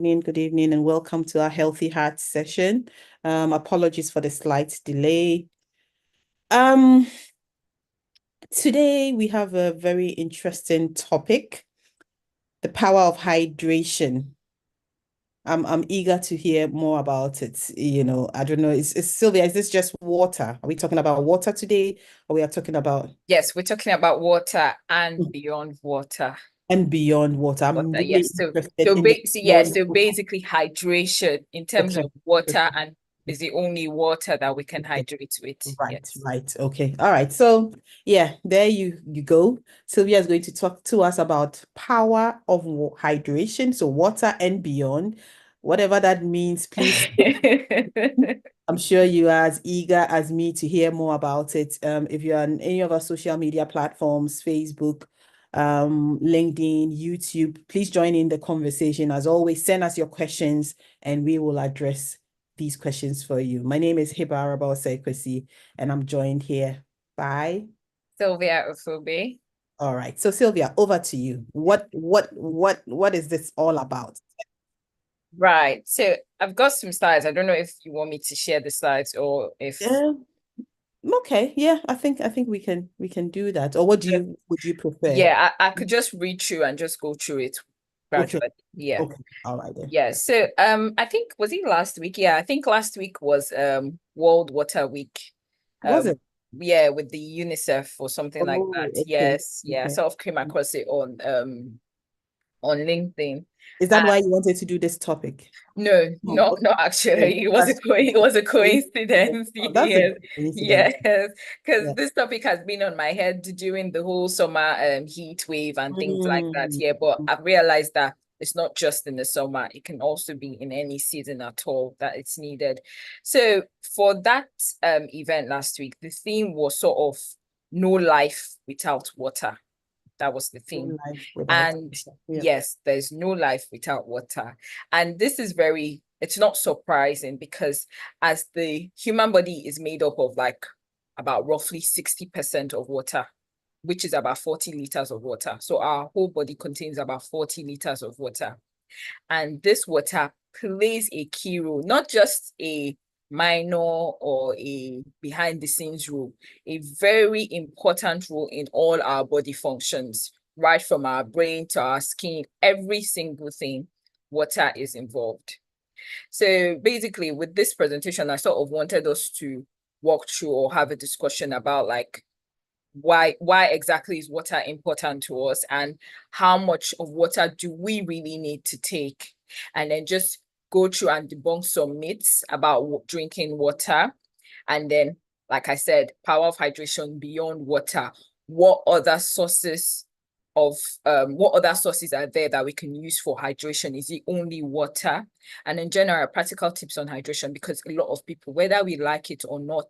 Good evening, and welcome to our Healthy Heart session. Apologies for the slight delay. Um, Today we have a very interesting topic, the power of hydration. I'm eager to hear more about it. I don't know. Is Sylvia, is this just water? Are we talking about water today, or we are talking about Yes, we're talking about water and beyond water. and beyond water? I'm Water, really yes. So, interested so, in ba the so yeah, beyond so water. basically hydration in terms Okay. of water and is the only water that we can hydrate with. Right, Yes. right. Okay. All right. So yeah, there you go. Sylvia is going to talk to us about power of hydration, so water and beyond. Whatever that means, please. I'm sure you are as eager as me to hear more about it. If you're on any of our social media platforms, Facebook, LinkedIn, YouTube, please join in the conversation. As always, send us your questions and we will address these questions for you. My name is Hibbah Osei-Kwasi, and I'm joined here by. Sylvia Ofvobe. All right. So Sylvia, over to you. What is this all about? Right. So I've got some slides. I don't know if you want me to share the slides or if Yeah. Okay. Yeah, I think we can do that. Or what would you prefer? yeah, I could just read through and just go through it Okay. gradually. Yeah. Okay. All right then. Yeah. So I think was it last week? Yeah, I think last week was World Water Week. Was Um it? yeah, with the UNICEF or something like Oh, that. okay. Yes, yeah. I Okay. sort of came across it on LinkedIn. Is that why you wanted to do this topic? No, No. not Okay. not Oh, actually. It was a that's co it was a coincidence. coincidence. Oh, that's a Yes, good coincidence. yes. Yeah. Because this topic has been on my head during the whole summer heat wave and things like that. Mm. Yeah, but I've realized that it's not just in the summer, it can also be in any season at all that it's needed. So for that event last week, the theme was sort of no life without water. That was the No theme. life without. And Yeah. yes, there's no life without water. And this is it's not surprising because as the human body is made up of like about roughly 60% of water, which is about 40 liters of water. So our whole body contains about 40 liters of water. And this water plays a key role, not just a minor or a behind the scenes role, a very important role in all our body functions, right from our brain to our skin, every single thing, water is involved. So basically, with this presentation, I sort of wanted us to walk through or have a discussion about like why exactly is water important to us and how much of water do we really need to take, and then just go through and debunk some myths about drinking water, and then like I said, power of hydration beyond water. What other sources are there that we can use for hydration? Is it only water? And in general, practical tips on hydration, because a lot of people, whether we like it or not,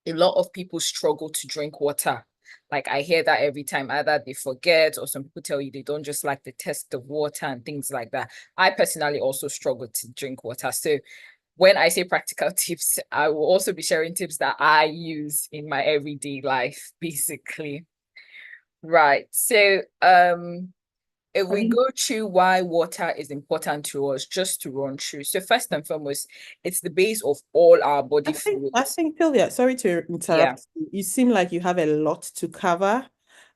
a lot of people struggle to drink water. Like I hear that every time, either they forget or some people tell you they don't just like the taste of water and things like that. I personally also struggle to drink water. So when I say practical tips, I will also be sharing tips that I use in my everyday life, basically. Right. So if I we think go through why water is important to us, just to run through. So first and foremost, it's the base of all our body I fluids. think Sylvia, sorry to Yeah. interrupt you. You seem like you have a lot to cover.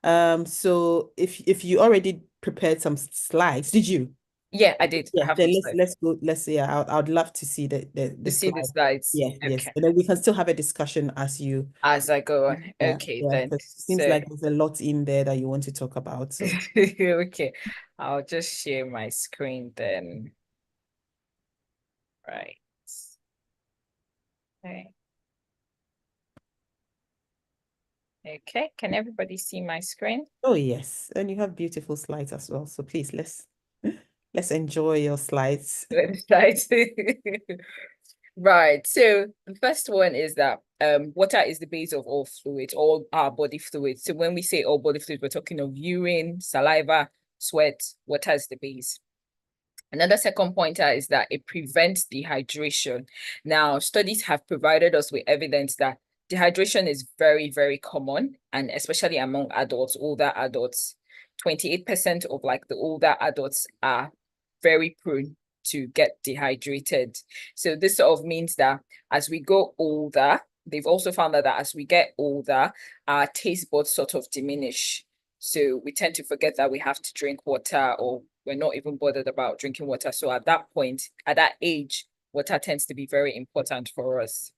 So if you already prepared some slides, did you? Yeah, I did. I Yeah, have then some let's slides let's go. Let's see. I'd love to see the to see the slide. slides. Yes, yes, Okay. and then we can still have a discussion as you. As I go on. Yeah, Okay, yeah. then. Because it seems So, like there's a lot in there that you want to talk about. So okay. I'll just share my screen then. Right. Okay. Okay. Can everybody see my screen? oh yes, and you have beautiful slides as well. So please let's enjoy your slides. Website. Right. So the first one is that water is the base of all fluids, all our body fluids. So when we say all body fluids, we're talking of urine, saliva, sweat. Water is the base. Another second pointer is that it prevents dehydration. Now, studies have provided us with evidence that dehydration is very, very common, and especially among adults, older adults. 28% of like the older adults are very prone to get dehydrated. So this sort of means that as we go older, they've also found that as we get older, our taste buds sort of diminish. So we tend to forget that we have to drink water, or we're not even bothered about drinking water. So at that point, at that age, water tends to be very important for us.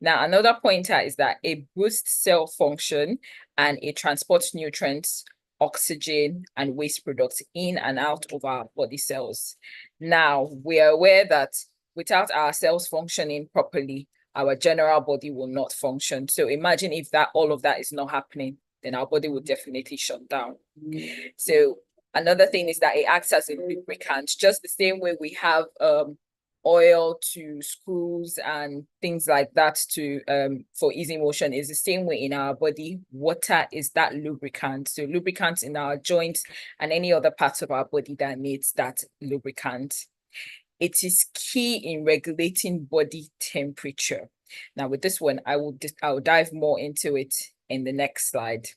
Now, another pointer is that it boosts cell function and it transports nutrients, oxygen, and waste products in and out of our body cells. Now, we are aware that without our cells functioning properly, our general body will not function. So imagine if all of that is not happening, then our body will definitely shut down. So another thing is that it acts as a lubricant, just the same way we have oil to screws and things like that to for easy motion, is the same way in our body. Water is that lubricant. So lubricants in our joints and any other parts of our body that needs that lubricant. It is key in regulating body temperature. Now with this one, I will dive more into it in the next slide.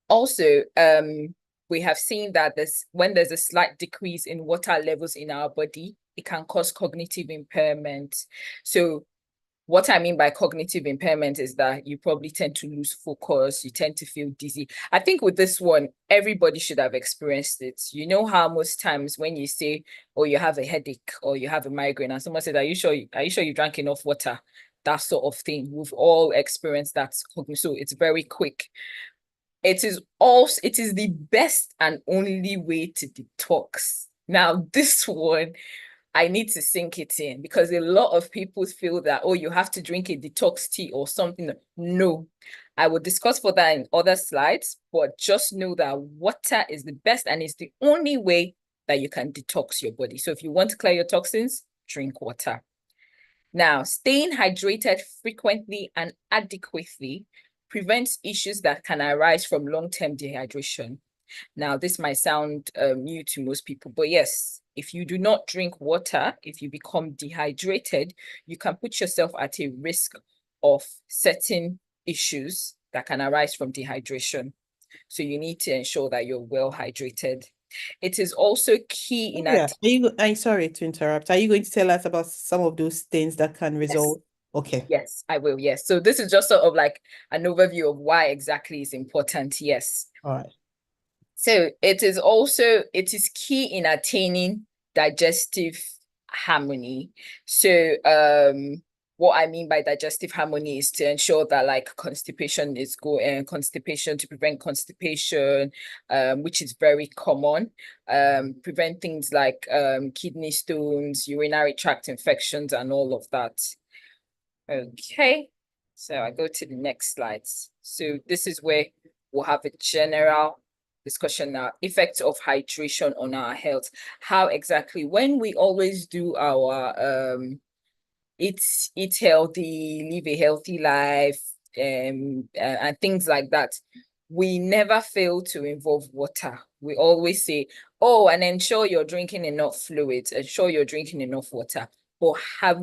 Also, we have seen that when there's a slight decrease in water levels in our body, it can cause cognitive impairment. So what I mean by cognitive impairment is that you probably tend to lose focus, you tend to feel dizzy. I think with this one, everybody should have experienced it. You know how most times when you say, oh, you have a headache or you have a migraine, and someone said, are you sure you drank enough water? That sort of thing. We've all experienced that. So it's very quick. It is the best and only way to detox. Now, this one, I need to sink it in, because a lot of people feel that, oh, you have to drink a detox tea or something. No, I will discuss for that in other slides, but just know that water is the best and it's the only way that you can detox your body. So if you want to clear your toxins, drink water. Now, staying hydrated frequently and adequately prevents issues that can arise from long-term dehydration. Now, this might sound new to most people, but yes, if you do not drink water, if you become dehydrated, you can put yourself at a risk of certain issues that can arise from dehydration. So you need to ensure that you're well hydrated. It is also key in I'm sorry to interrupt. Are you going to tell us about some of those things that can result? Yes. Okay. Yes, I will. Yes. So this is just sort of like an overview of why exactly is important. Yes. All right. So it is key in attaining digestive harmony. So what I mean by digestive harmony is to ensure that like constipation to prevent constipation, which is very common. Prevent things like kidney stones, urinary tract infections, and all of that. Okay, so I go to the next slides. So this is where we'll have a general discussion now. Effects of hydration on our health. How exactly, when we always do our eat healthy, live a healthy life, and things like that, we never fail to involve water. We always say, oh, and ensure you're drinking enough fluids, ensure you're drinking enough water. But has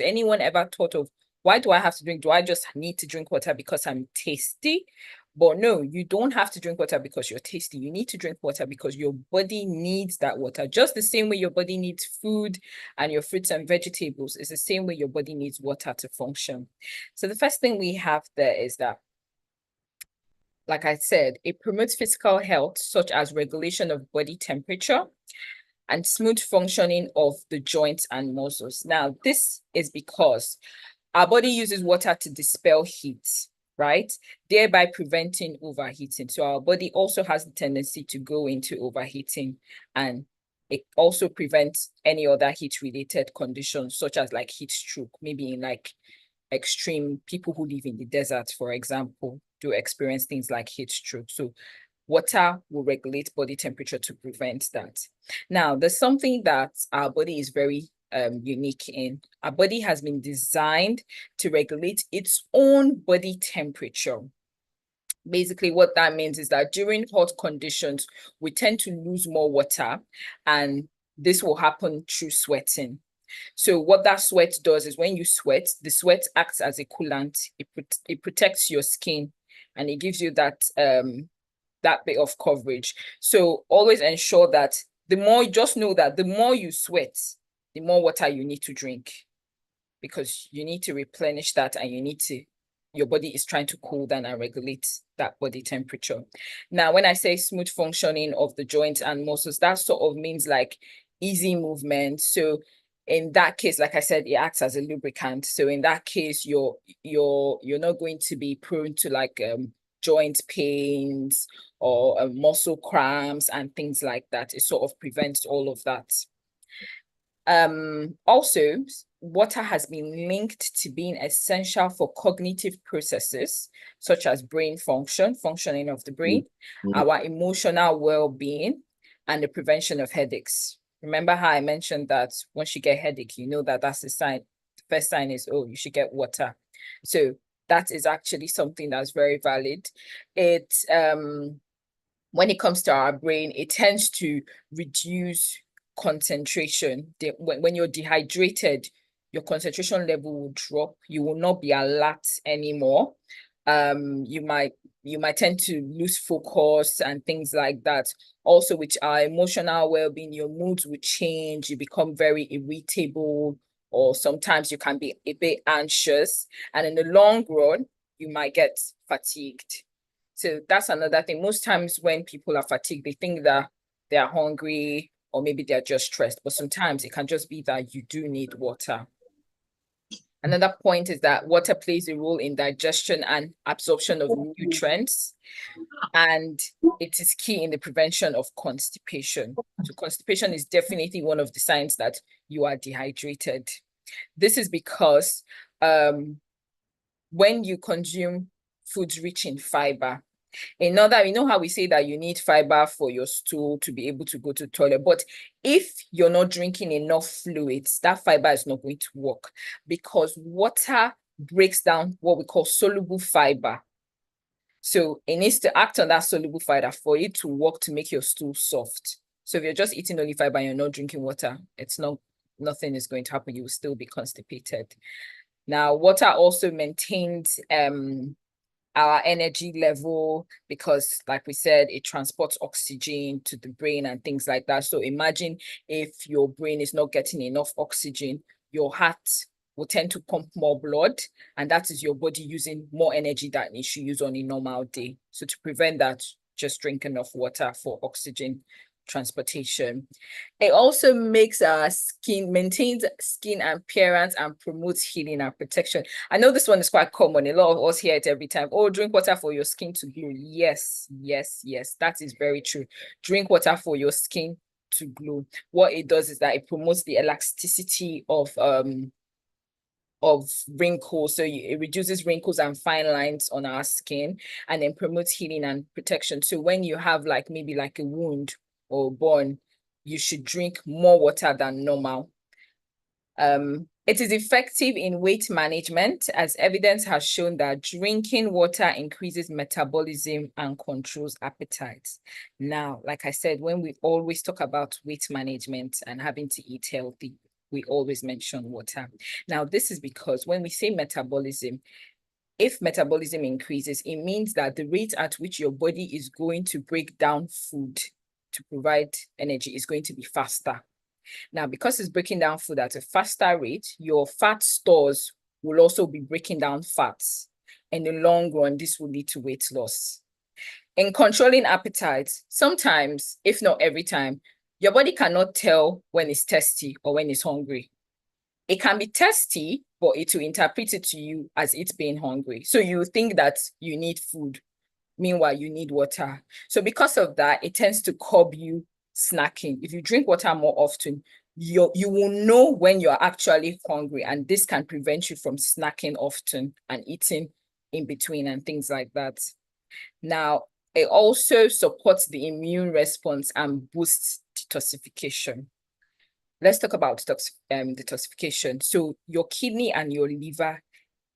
anyone ever thought of, why do I have to drink? Do I just need to drink water because I'm tasty? But no, you don't have to drink water because you're tasty. You need to drink water because your body needs that water. Just the same way your body needs food and your fruits and vegetables is the same way your body needs water to function. So the first thing we have there is that, like I said, it promotes physical health, such as regulation of body temperature and smooth functioning of the joints and muscles. Now, this is because our body uses water to dispel heat, right? Thereby preventing overheating. So our body also has the tendency to go into overheating, and it also prevents any other heat-related conditions, such as like heat stroke, maybe in like extreme people who live in the desert, for example, do experience things like heat stroke. So water will regulate body temperature to prevent that. Now, there's something that our body is very unique in. Our body has been designed to regulate its own body temperature. Basically, what that means is that during hot conditions, we tend to lose more water, and this will happen through sweating. So what that sweat does is, when you sweat, the sweat acts as a coolant. It protects your skin, and it gives you that that bit of coverage. So always ensure that just know that the more you sweat, the more water you need to drink, because you need to replenish that, and your body is trying to cool down and regulate that body temperature. Now, when I say smooth functioning of the joints and muscles, that sort of means like easy movement. So in that case, like I said, it acts as a lubricant. So in that case, you're not going to be prone to like joint pains or muscle cramps and things like that. It sort of prevents all of that. Also, water has been linked to being essential for cognitive processes such as brain functioning of the brain, our emotional well-being, and the prevention of headaches. Remember how I mentioned that once you get a headache, you know that that's a sign. The first sign is, oh, you should get water. So that is actually something that's very valid. When it comes to our brain, it tends to reduce concentration. When you're dehydrated, your concentration level will drop. You will not be alert anymore. You might tend to lose focus and things like that. Also, with our emotional well-being, your moods will change. You become very irritable, or sometimes you can be a bit anxious. And in the long run, you might get fatigued. So that's another thing. Most times when people are fatigued, they think that they are hungry, or maybe they're just stressed. But sometimes it can just be that you do need water. Another point is that water plays a role in digestion and absorption of nutrients, and it is key in the prevention of constipation. So constipation is definitely one of the signs that you are dehydrated. This is because when you consume foods rich in fiber, you know how we say that you need fiber for your stool to be able to go to the toilet, but if you're not drinking enough fluids, that fiber is not going to work, because water breaks down what we call soluble fiber. So it needs to act on that soluble fiber for it to work to make your stool soft. So if you're just eating only fiber and you're not drinking water, nothing is going to happen. You will still be constipated. Now, water also maintains our energy level, because like we said, it transports oxygen to the brain and things like that. So imagine if your brain is not getting enough oxygen, your heart will tend to pump more blood, and that is your body using more energy than it should use on a normal day. So to prevent that, just drink enough water for oxygen transportation. It also makes our skin, maintains skin appearance, and promotes healing and protection. I know this one is quite common. A lot of us hear it every time. Oh, drink water for your skin to glow. Yes, that is very true. Drink water for your skin to glow. What it does is that it promotes the elasticity of wrinkles. So it reduces wrinkles and fine lines on our skin, and then promotes healing and protection. So when you have maybe a wound or burn, you should drink more water than normal. It is effective in weight management, as evidence has shown that drinking water increases metabolism and controls appetite. Now, like I said, when we always talk about weight management and having to eat healthy, we always mention water. Now, this is because when we say metabolism, if metabolism increases, it means that the rate at which your body is going to break down food to provide energy is going to be faster. Now, because it's breaking down food at a faster rate, your fat stores will also be breaking down fats. In the long run, this will lead to weight loss. In controlling appetite, sometimes, if not every time, your body cannot tell when it's thirsty or when it's hungry. It can be thirsty, but it will interpret it to you as it's being hungry. So you think that you need food. Meanwhile, you need water. So because of that, it tends to curb you snacking. If you drink water more often, you will know when you're actually hungry, and this can prevent you from snacking often and eating in between and things like that. Now, it also supports the immune response and boosts detoxification. Let's talk about detoxification. So your kidney and your liver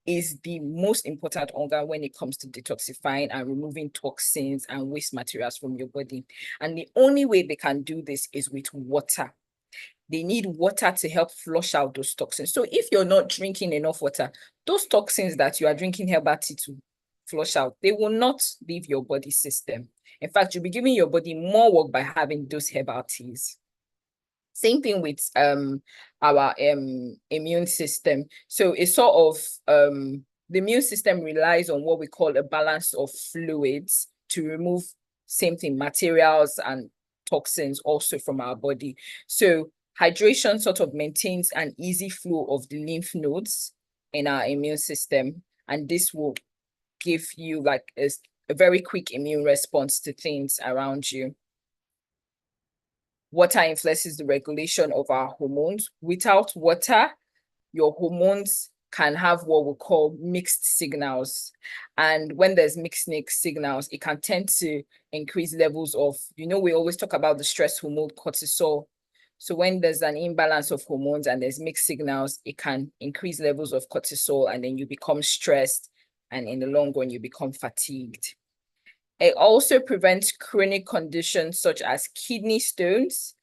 is the most important organ when it comes to detoxifying and removing toxins and waste materials from your body. And the only way they can do this is with water. They need water to help flush out those toxins. So if you're not drinking enough water, those toxins that you are drinking herbal tea to flush out, they will not leave your body system. In fact, you'll be giving your body more work by having those herbal teas. Same thing with our immune system. So it's sort of the immune system relies on what we call a balance of fluids to remove same thing, materials and toxins also from our body. So hydration sort of maintains an easy flow of the lymph nodes in our immune system, and this will give you like a very quick immune response to things around you. Water influences the regulation of our hormones. Without water, your hormones can have what we call mixed signals. And when there's mixed signals, it can tend to increase levels of, we always talk about the stress hormone cortisol. So when there's an imbalance of hormones and there's mixed signals, it can increase levels of cortisol, and then you become stressed, and in the long run, you become fatigued. It also prevents chronic conditions such as kidney stones,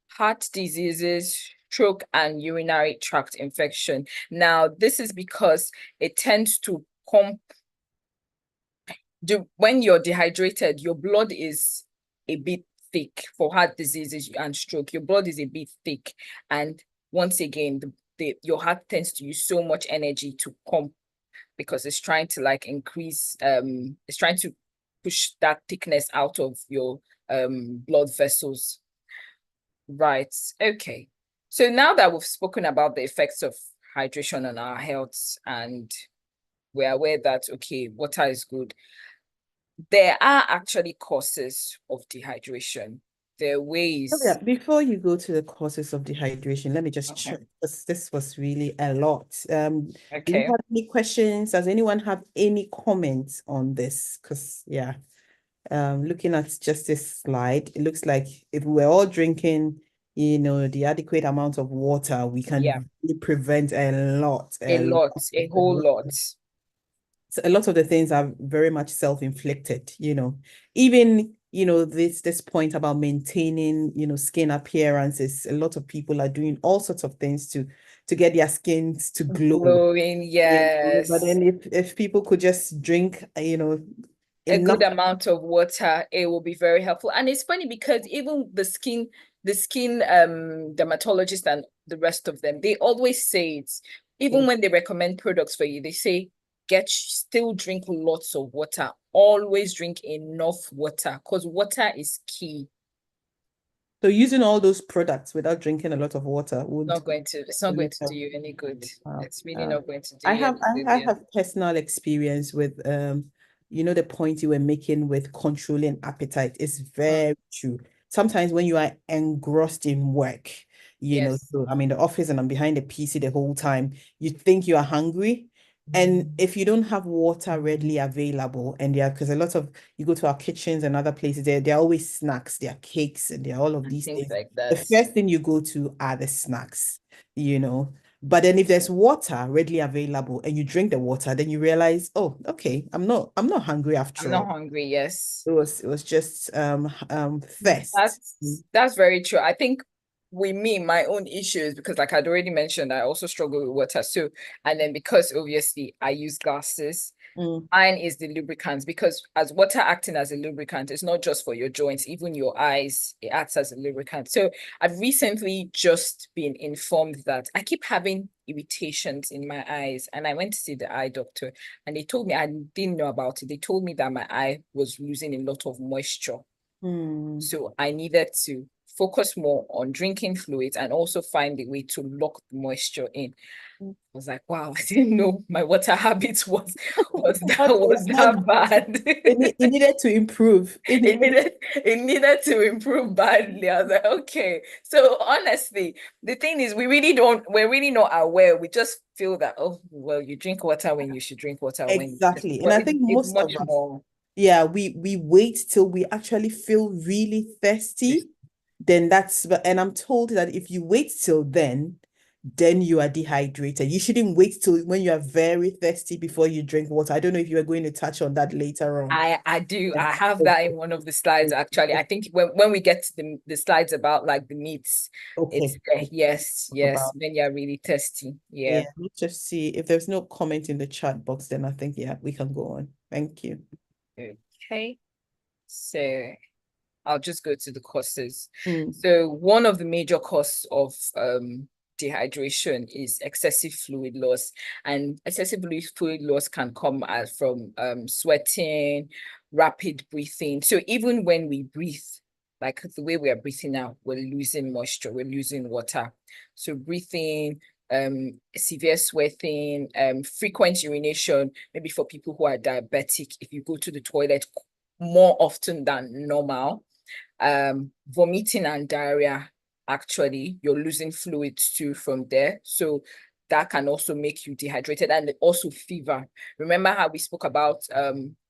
heart diseases, stroke, and urinary tract infection. Now, this is because it tends to when you're dehydrated, your blood is a bit thick for heart diseases and stroke. Your blood is a bit thick. And once again, your heart tends to use so much energy to pump because it's trying to increase, it's trying to push that thickness out of your blood vessels. Right. Okay. So now that we've spoken about the effects of hydration on our health, and we're aware that, okay, water is good, there are actually causes of dehydration. There are ways. Yeah, before you go to the causes of dehydration, let me just check, because this was really a lot. Do we have any questions? Does anyone have any comments on this? Because looking at just this slide, it looks like if we were all drinking, the adequate amount of water, we can really prevent a whole lot. So a lot of the things are very much self-inflicted, even this point about maintaining skin appearances. A lot of people are doing all sorts of things to get their skins to glow. Glowing, yes. But then if people could just drink a good amount of water, it will be very helpful. And it's funny because even the skin dermatologist and the rest of them, they always say it. Even when they recommend products for you, they say still drink lots of water. Always drink enough water, because water is key. So using all those products without drinking a lot of water it's not going to do you any good. It's really not going to do I you have any good. I have personal experience with the point you were making with controlling appetite is very true. Sometimes when you are engrossed in work, so I'm in the office and I'm behind the PC the whole time, you think you are hungry. And if you don't have water readily available, and because a lot of you go to our kitchens and other places, there are always snacks, there are cakes, and there are all of these things. Like that. The first thing you go to are the snacks, But then if there's water readily available and you drink the water, then you realize, oh, okay, I'm not hungry after all. I'm not hungry, yes. It was just thirst. That's very true. I think with me, my own issues, because like I'd already mentioned, I also struggle with water. So, and then because obviously I use glasses, mine is the lubricants, because as water acting as a lubricant, it's not just for your joints, even your eyes, it acts as a lubricant. So I've recently just been informed that I keep having irritations in my eyes, and I went to see the eye doctor, and they told me, I didn't know about it. They told me that my eye was losing a lot of moisture. So I needed to focus more on drinking fluids and also find a way to lock the moisture in. I was like, wow, I didn't know my water habits was that bad. It needed to improve. It needed to improve badly. I was like, okay. So honestly, the thing is, we're really not aware. We just feel that, oh, well, you drink water when you should drink water. Exactly. And I think most of us, we wait till we actually feel really thirsty. Then and I'm told that if you wait till then you are dehydrated. You shouldn't wait till when you are very thirsty before you drink water. I don't know if you are going to touch on that later on. I do. I have that in one of the slides, actually. I think when we get to the slides about like the meats, it's yes, when you're really thirsty. Yeah. Let's just see if there's no comment in the chat box, then I think we can go on. Thank you. Okay, so I'll just go to the causes. Mm. So one of the major causes of dehydration is excessive fluid loss, and excessive fluid loss can come from sweating, rapid breathing. So even when we breathe, like the way we are breathing now, we're losing moisture, we're losing water. So breathing, severe sweating, frequent urination, maybe for people who are diabetic, if you go to the toilet more often than normal, vomiting and diarrhea, actually, you're losing fluids too from there. So that can also make you dehydrated, and also fever. Remember how we spoke about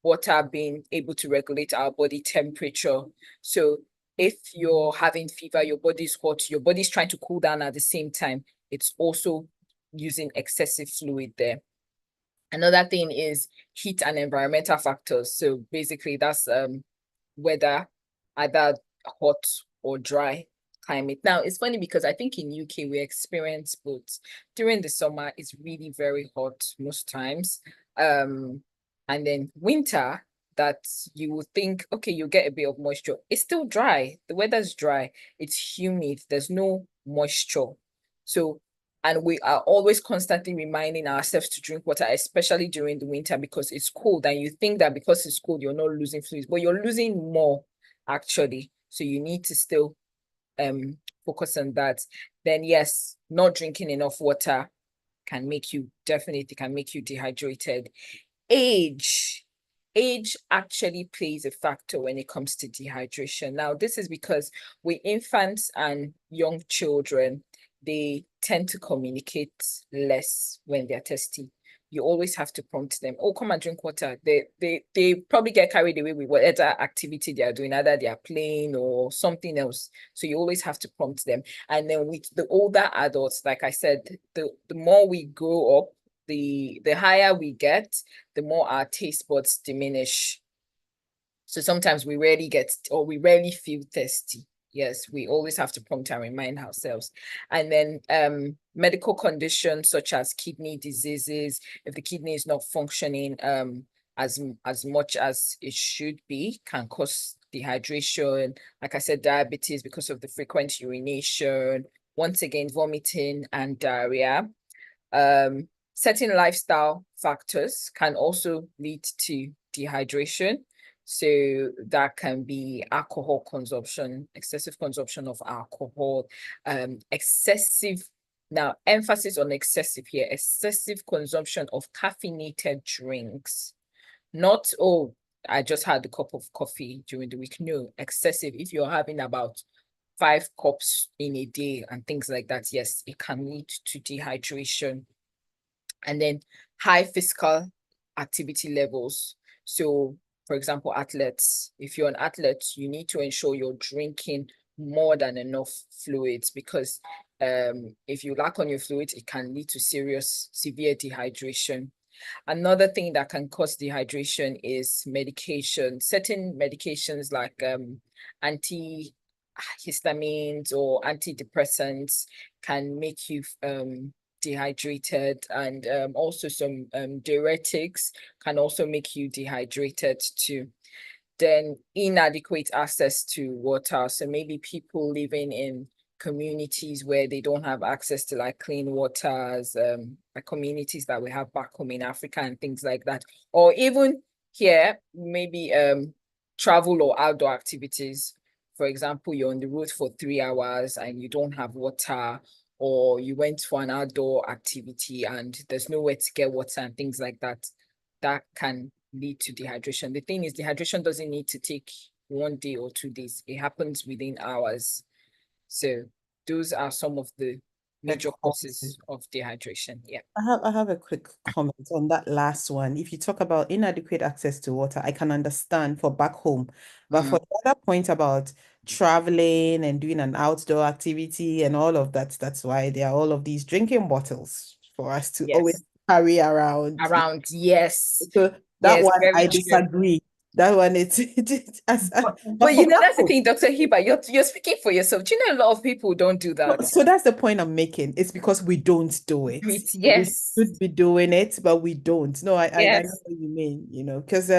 water being able to regulate our body temperature? So if you're having fever, your body's hot, your body's trying to cool down at the same time, it's also using excessive fluid there. Another thing is heat and environmental factors. So basically that's weather, either hot or dry climate. Now it's funny because I think in UK we experience both. During the summer, it's really very hot most times. And then winter, that you would think, okay, you get a bit of moisture. It's still dry. The weather's dry. It's humid. There's no moisture. So, and we are always constantly reminding ourselves to drink water, especially during the winter, because it's cold. And you think that because it's cold, you're not losing fluids, but you're losing more actually. So you need to still focus on that. Then yes, not drinking enough water definitely can make you dehydrated. Age actually plays a factor when it comes to dehydration. Now, this is because with infants and young children, they tend to communicate less when they're thirsty. You always have to prompt them, oh, come and drink water. They probably get carried away with whatever activity they are doing, either they are playing or something else. So you always have to prompt them. And then with the older adults, like I said, the more we grow up, the higher we get, the more our taste buds diminish. So sometimes we rarely feel thirsty. Yes, we always have to prompt and remind ourselves. And then medical conditions such as kidney diseases, if the kidney is not functioning as much as it should be, can cause dehydration. Like I said, diabetes because of the frequent urination, once again, vomiting and diarrhea. Certain lifestyle factors can also lead to dehydration. So that can be alcohol consumption, excessive consumption of alcohol, now emphasis on excessive here, excessive consumption of caffeinated drinks. Not, oh, I just had a cup of coffee during the week. No, excessive. If you're having about 5 cups in a day and things like that, yes, it can lead to dehydration. And then high physical activity levels. So, for example, athletes, if you're an athlete, you need to ensure you're drinking more than enough fluids, because if you lack on your fluids, it can lead to severe dehydration. Another thing that can cause dehydration is medication. Certain medications like antihistamines or antidepressants can make you dehydrated, and also some diuretics can also make you dehydrated too. Then inadequate access to water. So maybe people living in communities where they don't have access to like clean waters, like communities that we have back home in Africa and things like that. Or even here, maybe travel or outdoor activities. For example, you're on the road for 3 hours and you don't have water, or you went for an outdoor activity and there's nowhere to get water and things like that. That can lead to dehydration. The thing is, dehydration doesn't need to take 1 day or 2 days. It happens within hours. So those are some of the major causes of dehydration. Yeah. I have a quick comment on that last one. If you talk about inadequate access to water, I can understand for back home. But for the other point about traveling and doing an outdoor activity and all of that, that's why there are all of these drinking bottles for us to always Yes. carry around. Around, yes. So that Yes, one, I very true. disagree. That one, But you know, that's the thing, Dr. Hibbah, you're speaking for yourself. Do you know a lot of people don't do that? so that's the point I'm making. It's because we don't do it. We Yes. should be doing it, but we don't. No, I know Yes. what you mean, because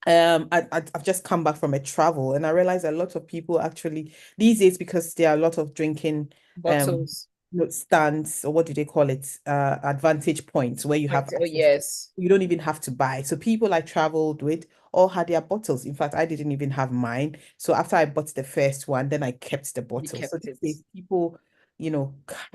I've just come back from a travel and I realized a lot of people actually these days, because there are a lot of drinking Bottles. stands, or what do they call it, advantage points, where you have Oh, access, yes. you don't even have to buy. So people I traveled with all had their bottles. In fact, I didn't even have mine. So after I bought the first one, then I kept the You bottle. So kept these it. days people,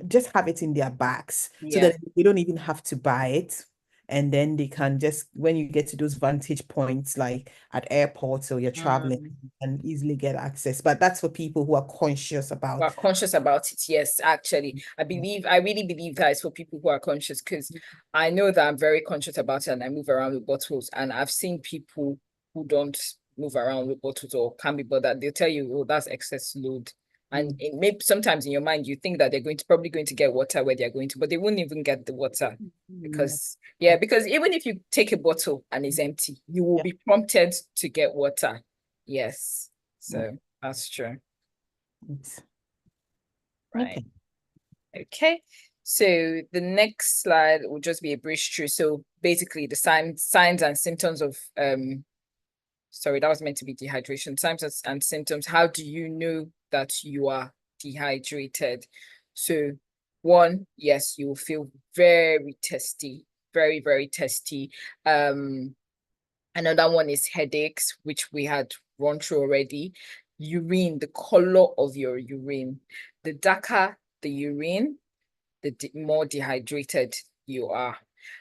just have it in their bags so Yeah. that they don't even have to buy it. And then they can just, when you get to those vantage points, like at airports or you're traveling, Mm. you can easily get access. But that's for people who are conscious Who about. are conscious about it. Yes, actually. I really believe that it's for people who are conscious, because I know that I'm very conscious about it and I move around with bottles. And I've seen people who don't move around with bottles or can't be bothered. They'll tell you, oh, that's excess load. And Mm. it may sometimes in your mind you think that they're probably going to get water where they're going to, but they won't even get the water. Mm. Because even if you take a bottle and it's empty, you will Yeah. be prompted to get water. Yes. Yeah. So that's true. It's- Right. Okay. Okay. So the next slide will just be a brief through. So basically the signs and symptoms of sorry, that was meant to be dehydration. Signs and symptoms. How do you know that you are dehydrated? So one, yes, you will feel very testy, very, very testy. Another one is headaches, which we had run through already. Urine, the color of your urine. The darker the urine, the more dehydrated you are.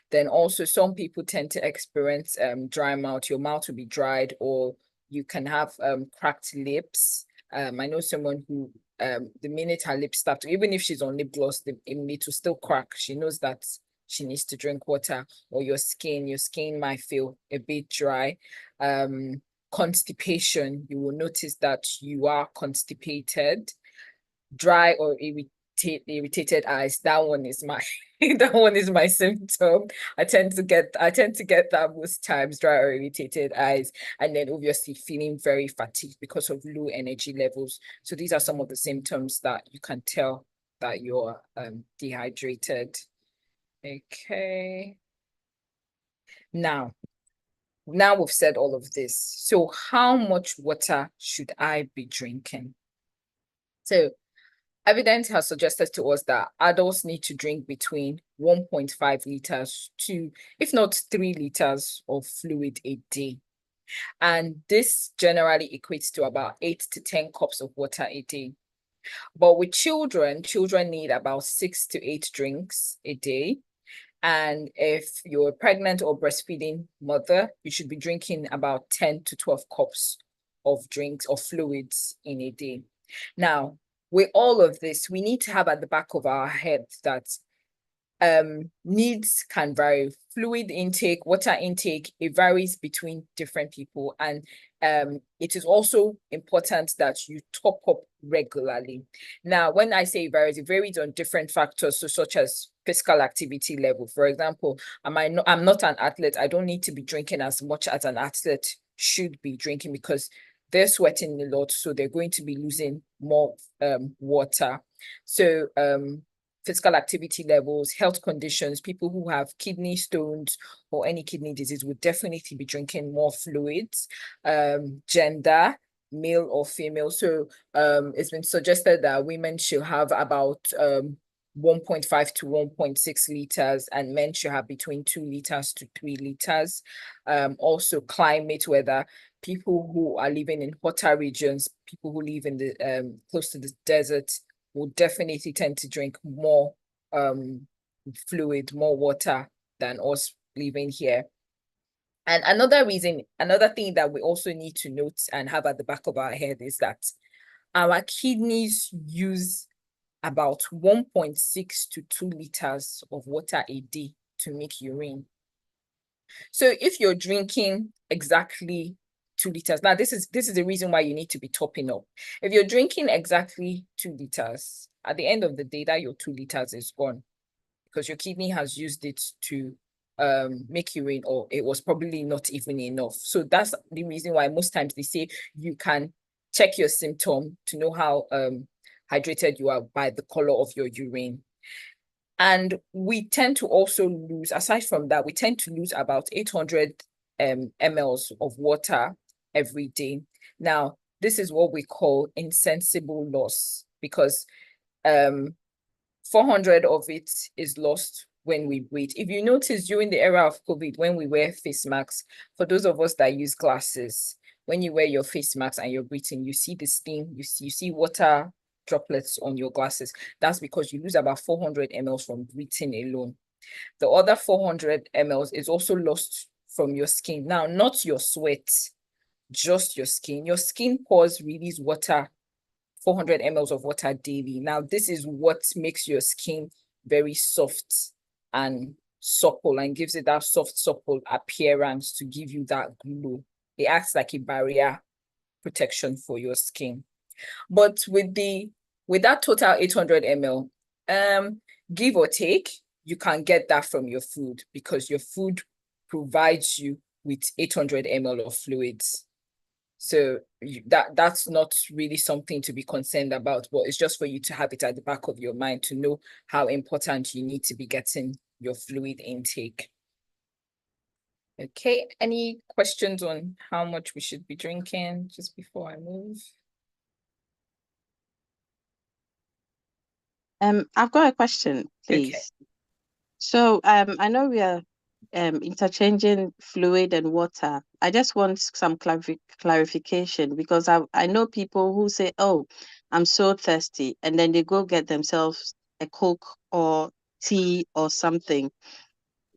Then also some people tend to experience dry mouth. Your mouth will be dried, or you can have cracked lips. I know someone who the minute her lips start to, even if she's on lip gloss, it will still crack. She knows that she needs to drink water. Or your skin might feel a bit dry. Constipation, you will notice that you are constipated. Dry or irritated eyes, that one is my that one is my symptom. I tend to get that most times, dry or irritated eyes. And then obviously feeling very fatigued because of low energy levels. So these are some of the symptoms that you can tell that you're dehydrated. Okay. Now we've said all of this, so how much water should I be drinking? So evidence has suggested to us that adults need to drink between 1.5 liters to, if not 3 liters of fluid a day. And this generally equates to about 8 to 10 cups of water a day. But with children need about 6 to 8 drinks a day. And if you're a pregnant or breastfeeding mother, you should be drinking about 10 to 12 cups of drinks or fluids in a day. Now, with all of this, we need to have at the back of our head that needs can vary. Fluid intake, water intake, it varies between different people. And it is also important that you top up regularly. Now, when I say it varies on different factors, so such as physical activity level. For example, I'm not an athlete. I don't need to be drinking as much as an athlete should be drinking, because they're sweating a lot, so they're going to be losing more water. So physical activity levels, health conditions, people who have kidney stones or any kidney disease would definitely be drinking more fluids. Gender, male or female. So it's been suggested that women should have about 1.5 to 1.6 liters, and men should have between 2 liters to 3 liters. Also climate, weather, people who are living in hotter regions, people who live in the close to the desert will definitely tend to drink more fluid, more water than us living here. And another thing that we also need to note and have at the back of our head is that our kidneys use about 1.6 to 2 liters of water a day to make urine. So if you're drinking exactly 2 liters, now this is the reason why you need to be topping up. If you're drinking exactly 2 liters, at the end of the day, that your 2 liters is gone, because your kidney has used it to make urine, or it was probably not even enough. So that's the reason why most times they say you can check your symptom to know how hydrated you are by the color of your urine. And we tend to also lose, aside from that, we tend to lose about 800 mLs of water every day. Now, this is what we call insensible loss, because 400 of it is lost when we breathe. If you notice during the era of COVID, when we wear face masks, for those of us that use glasses, when you wear your face mask and you're breathing, you see the steam, you see water droplets on your glasses. That's because you lose about 400 mLs from breathing alone. The other 400 mLs is also lost from your skin. Now, not your sweat, just your skin. Your skin pores release water, 400 mLs of water daily. Now, this is what makes your skin very soft and supple and gives it that soft, supple appearance to give you that glow. It acts like a barrier protection for your skin. But with that total 800 ml, give or take, you can get that from your food, because your food provides you with 800 ml of fluids. So that's not really something to be concerned about, but it's just for you to have it at the back of your mind to know how important you need to be getting your fluid intake. Okay, any questions on how much we should be drinking just before I move? I've got a question, please. Okay. So I know we are interchanging fluid and water. I just want some clarification, because I know people who say, "Oh, I'm so thirsty," and then they go get themselves a Coke or tea or something.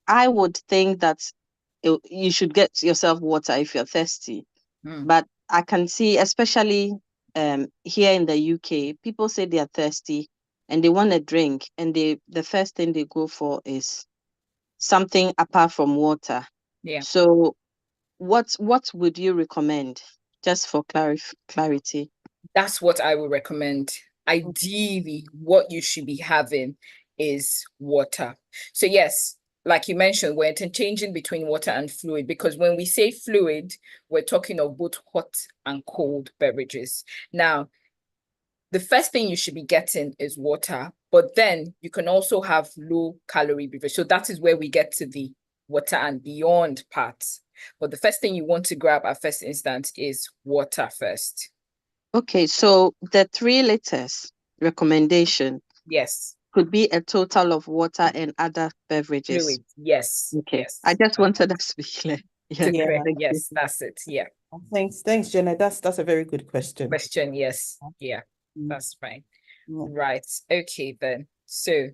I would think that you should get yourself water if you're thirsty. But I can see, especially here in the UK, people say they are thirsty and they want a drink, and the first thing they go for is something apart from water. Yeah. So what would you recommend, just for clarity? That's what I would recommend. Ideally, what you should be having is water. So yes, like you mentioned, we're interchanging between water and fluid, because when we say fluid, we're talking of both hot and cold beverages. Now, the first thing you should be getting is water, but then you can also have low calorie beverage. So that is where we get to the water and beyond part. But the first thing you want to grab at first instance is water first. Okay, so the 3 liters recommendation, yes, could be a total of water and other beverages. fluid. Yes. Okay. Yes. I just wanted us to be clear. Yeah. Yeah. Yes, that's it. Yeah. Thanks, Jenna. That's a very good question. Yes. Yeah, Mm. that's fine. Yeah. Right. Okay, then. So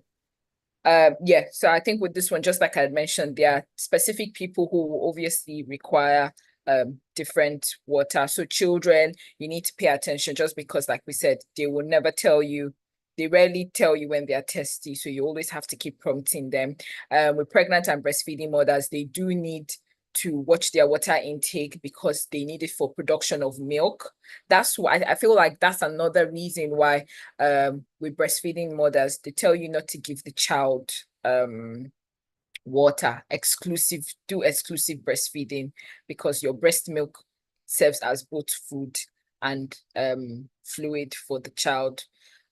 so I think with this one, just like I had mentioned, there are specific people who will obviously require different water. So children, you need to pay attention, just because, like we said, they will never tell you. They rarely tell you when they are thirsty, so you always have to keep prompting them. With pregnant and breastfeeding mothers, they do need to watch their water intake, because they need it for production of milk. That's why I feel like that's another reason why with breastfeeding mothers, they tell you not to give the child water, do exclusive breastfeeding, because your breast milk serves as both food and fluid for the child.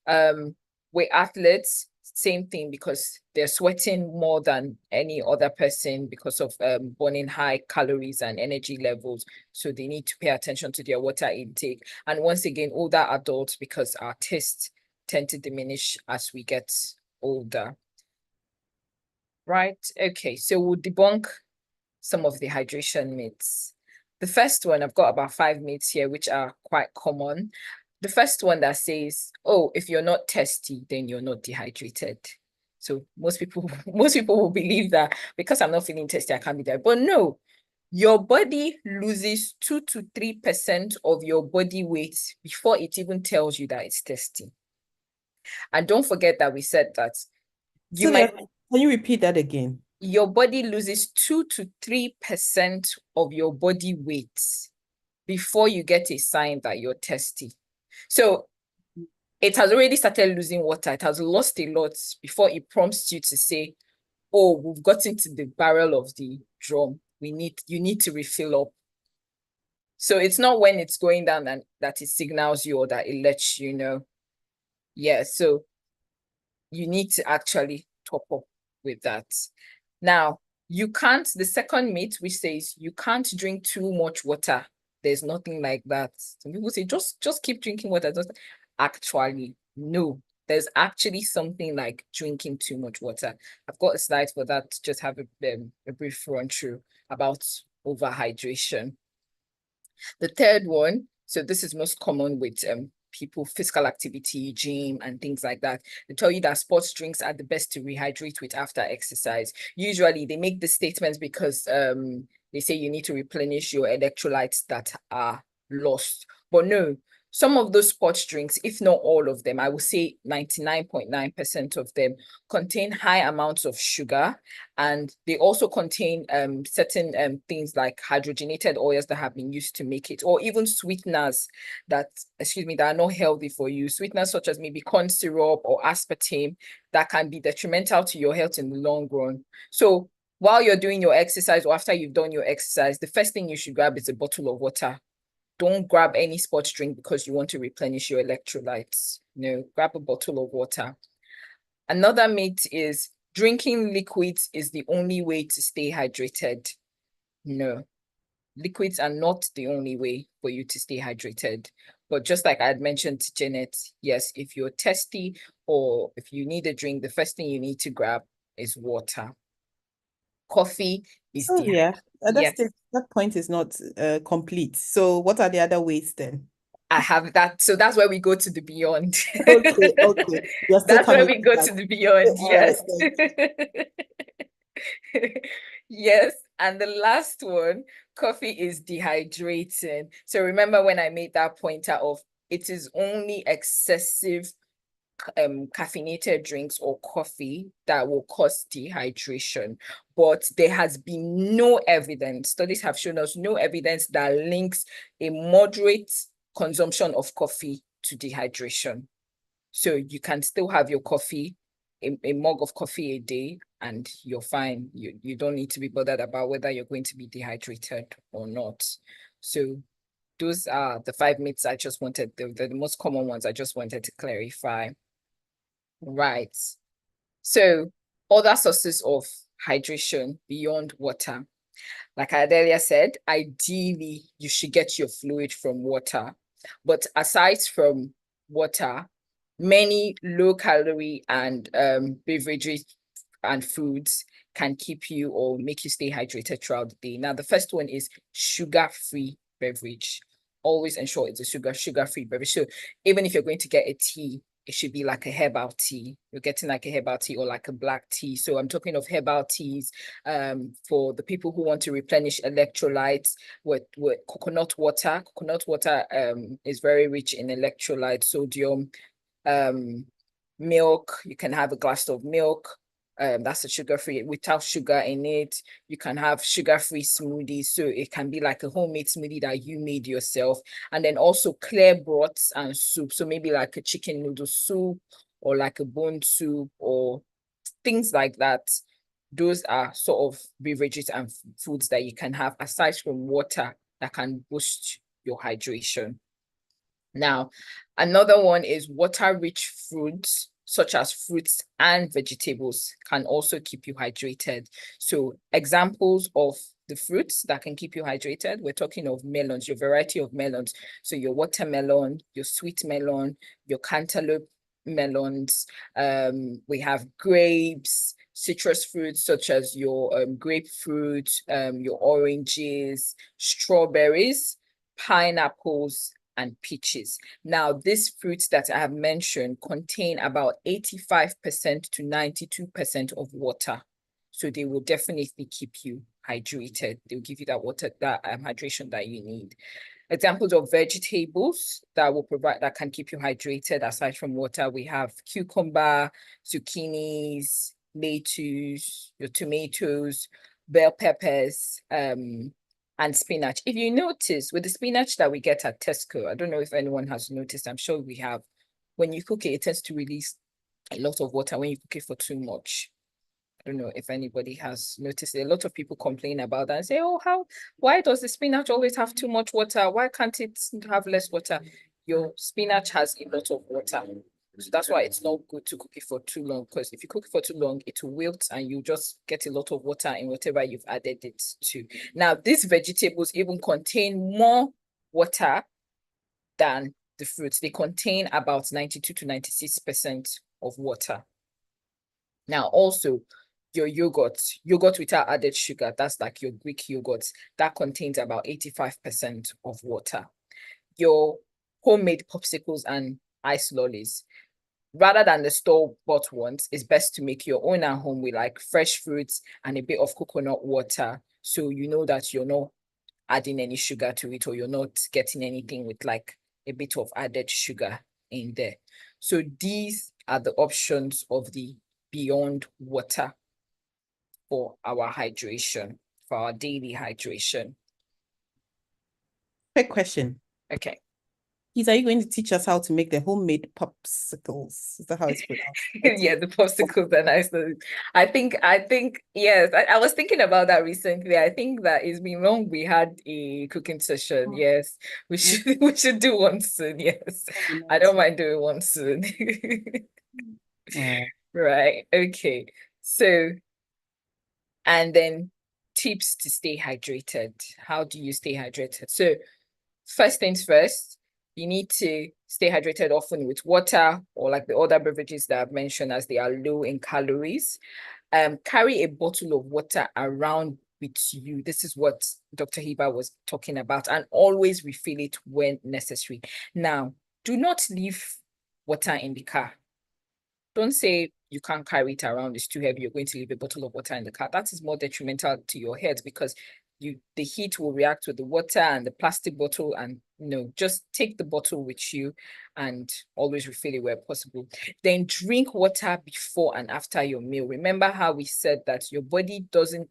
With athletes, same thing, because they're sweating more than any other person because of burning high calories and energy levels. So they need to pay attention to their water intake. And once again, older adults, because our tastes tend to diminish as we get older. Right. Okay. So we'll debunk some of the hydration myths. The first one, I've got about 5 myths here, which are quite common. The first one that says, oh, if you're not thirsty, then you're not dehydrated. So most people will believe that because I'm not feeling thirsty, I can't be there. But no, your body loses 2 to 3% of your body weight before it even tells you that it's thirsty. And don't forget that we said that Sylvia, can you repeat that again? Your body loses 2 to 3% of your body weight before you get a sign that you're thirsty. So it has already started losing water. It has lost a lot before it prompts you to say, oh, we've gotten to the barrel of the drum. You need to refill up. So it's not when it's going down and that it signals you or that it lets you know. Yeah, so you need to actually top up with that. Now, you can't, the second myth, which says you can't drink too much water. There's nothing like that. Some people say, just keep drinking water. Actually, no. There's actually something like drinking too much water. I've got a slide for that to just have a brief run through about overhydration. The third one, so this is most common with people, physical activity, gym, and things like that. They tell you that sports drinks are the best to rehydrate with after exercise. Usually they make the statements because they say you need to replenish your electrolytes that are lost. But no, some of those sports drinks, if not all of them, I would say 99.9% of them contain high amounts of sugar, and they also contain certain things like hydrogenated oils that have been used to make it, or even sweeteners that are not healthy for you. Sweeteners such as maybe corn syrup or aspartame that can be detrimental to your health in the long run. So while you're doing your exercise or after you've done your exercise, the first thing you should grab is a bottle of water. Don't grab any sports drink because you want to replenish your electrolytes. No, grab a bottle of water. Another myth is drinking liquids is the only way to stay hydrated. No, liquids are not the only way for you to stay hydrated. But just like I had mentioned to Janet, yes, if you're thirsty or if you need a drink, the first thing you need to grab is water. Coffee is that point is not complete. So what are the other ways then? I have that. So that's where we go to the beyond. Okay. That's where we go to the beyond. Yes. Yes. And the last one, coffee is dehydrating. So remember when I made that pointer of it is only excessive caffeinated drinks or coffee that will cause dehydration, but there has been no evidence, studies have shown us no evidence that links a moderate consumption of coffee to dehydration. So you can still have your coffee, a mug of coffee a day, and you're fine. You don't need to be bothered about whether you're going to be dehydrated or not. So those are the 5 myths I just wanted, the most common ones I just wanted to clarify. Right. So other sources of hydration beyond water. Like I earlier said, ideally you should get your fluid from water. But aside from water, many low-calorie and beverages and foods can keep you or make you stay hydrated throughout the day. Now, the first one is sugar-free beverage. Always ensure it's a sugar-free beverage. So even if you're going to get a tea, it should be like a herbal tea. You're getting like a herbal tea or like a black tea. So I'm talking of herbal teas for the people who want to replenish electrolytes with coconut water. Coconut water is very rich in electrolytes, sodium, milk. You can have a glass of milk. That's a sugar-free, without sugar in it. You can have sugar-free smoothies. So it can be like a homemade smoothie that you made yourself. And then also clear broths and soup. So maybe like a chicken noodle soup or like a bone soup or things like that. Those are sort of beverages and foods that you can have aside from water that can boost your hydration. Now, another one is water-rich fruits, such as fruits and vegetables, can also keep you hydrated. So examples of the fruits that can keep you hydrated, we're talking of melons, your variety of melons. So your watermelon, your sweet melon, your cantaloupe melons. We have grapes, citrus fruits such as your grapefruit, your oranges, strawberries, pineapples, and peaches. Now, these fruits that I have mentioned contain about 85% to 92% of water. So they will definitely keep you hydrated. They'll give you that water, that hydration that you need. Examples of vegetables that can keep you hydrated aside from water, we have cucumber, zucchinis, lettuce, your tomatoes, bell peppers, and spinach. If you notice, with the spinach that we get at Tesco, I don't know if anyone has noticed, I'm sure we have, when you cook it, it tends to release a lot of water when you cook it for too much. I don't know if anybody has noticed. A lot of people complain about that and say, oh, why does the spinach always have too much water? Why can't it have less water? Your spinach has a lot of water. So that's why it's not good to cook it for too long, because if you cook it for too long, it will wilt and you just get a lot of water in whatever you've added it to. Now, these vegetables even contain more water than the fruits. They contain about 92 to 96% of water. Now, also, your yogurt without added sugar, that's like your Greek yogurt, that contains about 85% of water. Your homemade popsicles and ice lollies, rather than the store-bought ones, it's best to make your own at home with like fresh fruits and a bit of coconut water, so you know that you're not adding any sugar to it, or you're not getting anything with like a bit of added sugar in there. So these are the options of the beyond water for our hydration, for our daily hydration. Quick question. Okay. Are you going to teach us how to make the homemade popsicles? Is that how it's pronounced? Yeah, the popsicles are nice. I think, yes, I was thinking about that recently. I think that it's been long we had a cooking session. Yes, we should do one soon. Yes, I don't mind doing one soon. Right. Okay. So, and then tips to stay hydrated. How do you stay hydrated? So, first things first, you need to stay hydrated often with water, or like the other beverages that I've mentioned, as they are low in calories. Carry a bottle of water around with you. This is what Dr. Hibbah was talking about, and always refill it when necessary. Now, do not leave water in the car. Don't say you can't carry it around, it's too heavy, you're going to leave a bottle of water in the car. That is more detrimental to your health, because the heat will react with the water and the plastic bottle, and just take the bottle with you and always refill it where possible. Then drink water before and after your meal. Remember how we said that your body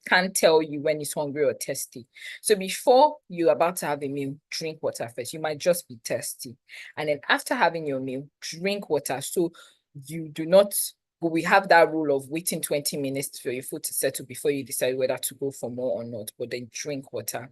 can't tell you when it's hungry or thirsty. So before you're about to have a meal, drink water first. You might just be thirsty. And then after having your meal, drink water. So you do not, we have that rule of waiting 20 minutes for your food to settle before you decide whether to go for more or not, but then drink water.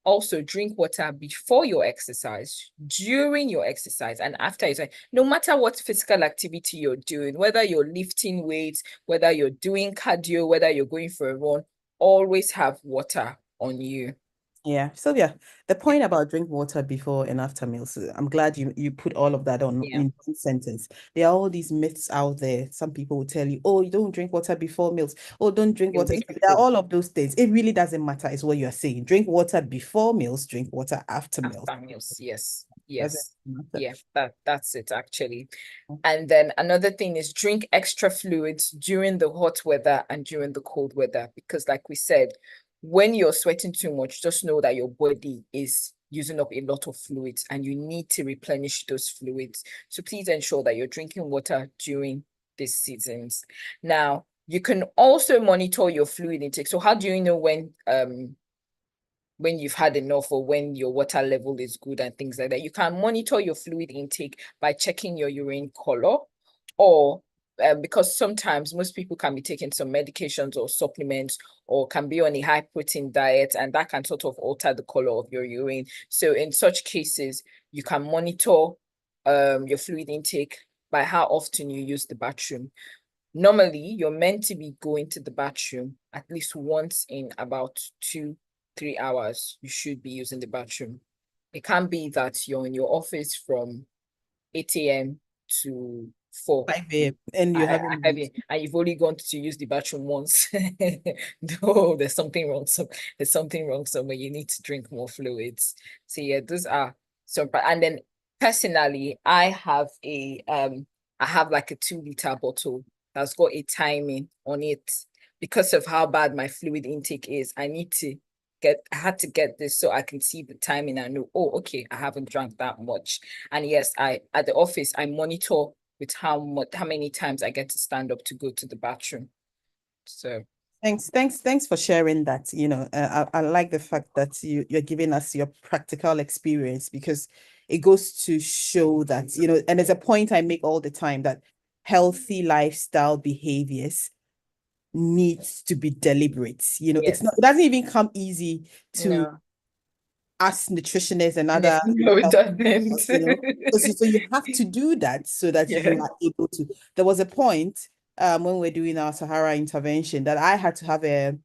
Also, drink water before your exercise, during your exercise, and after your exercise. No matter what physical activity you're doing, whether you're lifting weights, whether you're doing cardio, whether you're going for a run, always have water on you. Yeah, Sylvia, the point about drink water before and after meals, I'm glad you put all of that on in one sentence. There are all these myths out there. Some people will tell you, oh, you don't drink water before meals. Oh, don't drink water. There are all of those things. It really doesn't matter, is what you're saying. Drink water before meals, drink water after meals. After meals, yes. Yeah, that's it actually. And then another thing is drink extra fluids during the hot weather and during the cold weather, because like we said, when you're sweating too much, just know that your body is using up a lot of fluids and you need to replenish those fluids. So please ensure that you're drinking water during these seasons. Now, you can also monitor your fluid intake. So how do you know when you've had enough, or when your water level is good and things like that? You can monitor your fluid intake by checking your urine color, or because sometimes most people can be taking some medications or supplements, or can be on a high protein diet, and that can sort of alter the color of your urine. So in such cases, you can monitor your fluid intake by how often you use the bathroom. Normally, you're meant to be going to the bathroom at least once in about 2-3 hours. You should be using the bathroom. It can't be that you're in your office from 8 a.m. to 4 5 a.m. and you haven't and you've only gone to use the bathroom once. No, there's something wrong. There's something wrong somewhere. You need to drink more fluids. So yeah, those are some. And then personally, I have like a 2-liter bottle that's got a timing on it, because of how bad my fluid intake is. I had to get this so I can see the timing and know, oh, okay, I haven't drank that much. And yes, at the office, I monitor with how many times I get to stand up to go to the bathroom. So Thanks for sharing that. I like the fact that you're giving us your practical experience, because it goes to show that, and there's a point I make all the time, that healthy lifestyle behaviors needs to be deliberate. You know, it's not, Yes. it doesn't even come easy to No. us nutritionists and No, other no, it health, doesn't. you know, so you have to do that so that you Yes. are able to. There was a point when we're doing our Sahara intervention that I had to have an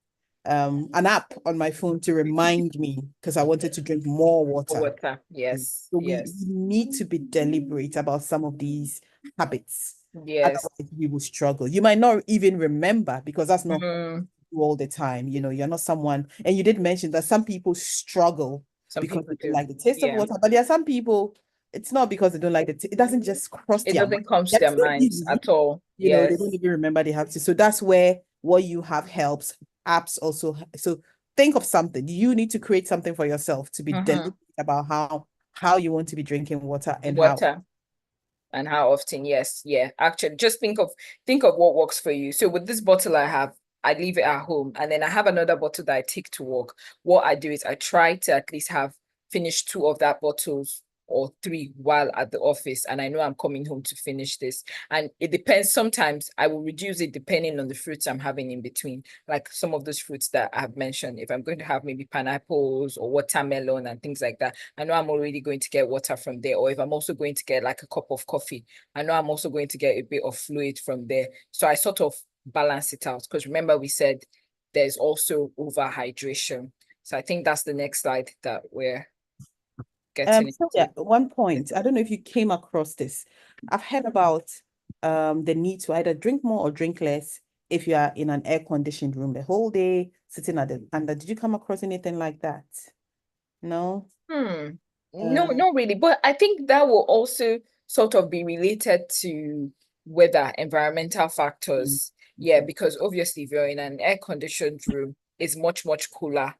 app on my phone to remind me because I wanted to drink more water. Water. Yes. So Yes. we need to be deliberate about some of these habits. Yes. Otherwise, we will struggle. You might not even remember because that's not Mm, you all the time. You know, you're not someone, and you did mention that some people struggle some because people they don't do. like the taste of Yeah. water, but there are some people, it's not because they don't like it doesn't just cross It their mind. doesn't come to It's their so minds easy, at all. you know, Yes. they don't even remember they have to. So that's where what you have helps. Apps also. So think of something. You need to create something for yourself to be deliberate about how you want to be drinking water and how. Water. And how often. Yes. Yeah. Actually, just think of what works for you. So with this bottle I leave it at home, and then I have another bottle that I take to work. What I do is I try to at least have finished 2 of that bottles or 3 while at the office, and I know I'm coming home to finish this. And it depends. Sometimes I will reduce it depending on the fruits I'm having in between, like some of those fruits that I've mentioned. If I'm going to have maybe pineapples or watermelon and things like that, I know I'm already going to get water from there. Or if I'm also going to get like a cup of coffee, I know I'm also going to get a bit of fluid from there. So I sort of balance it out, because remember we said there's also overhydration. So I think that's the next slide that we're getting So into. yeah, one point. I don't know if you came across this. I've heard about the need to either drink more or drink less if you are in an air-conditioned room the whole day, sitting at the under. Did you come across anything like that? No? No, not really. But I think that will also sort of be related to weather, environmental factors. Yeah, because obviously if you're in an air-conditioned room, it's much, much cooler.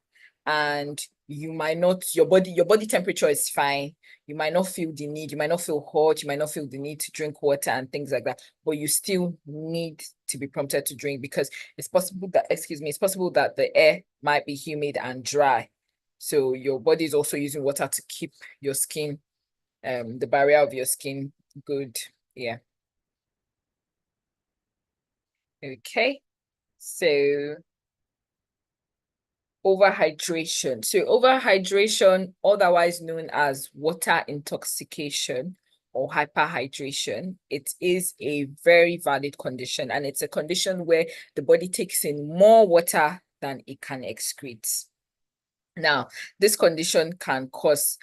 And you might not, your body temperature is fine. You might not feel the need, you might not feel hot, you might not feel the need to drink water and things like that. But you still need to be prompted to drink, because it's possible that, it's possible that the air might be humid and dry. So your body is also using water to keep your skin, the barrier of your skin good. Yeah. Okay. So overhydration. So overhydration, otherwise known as water intoxication or hyperhydration, it is a very valid condition, and it's a condition where the body takes in more water than it can excrete. Now, this condition can cause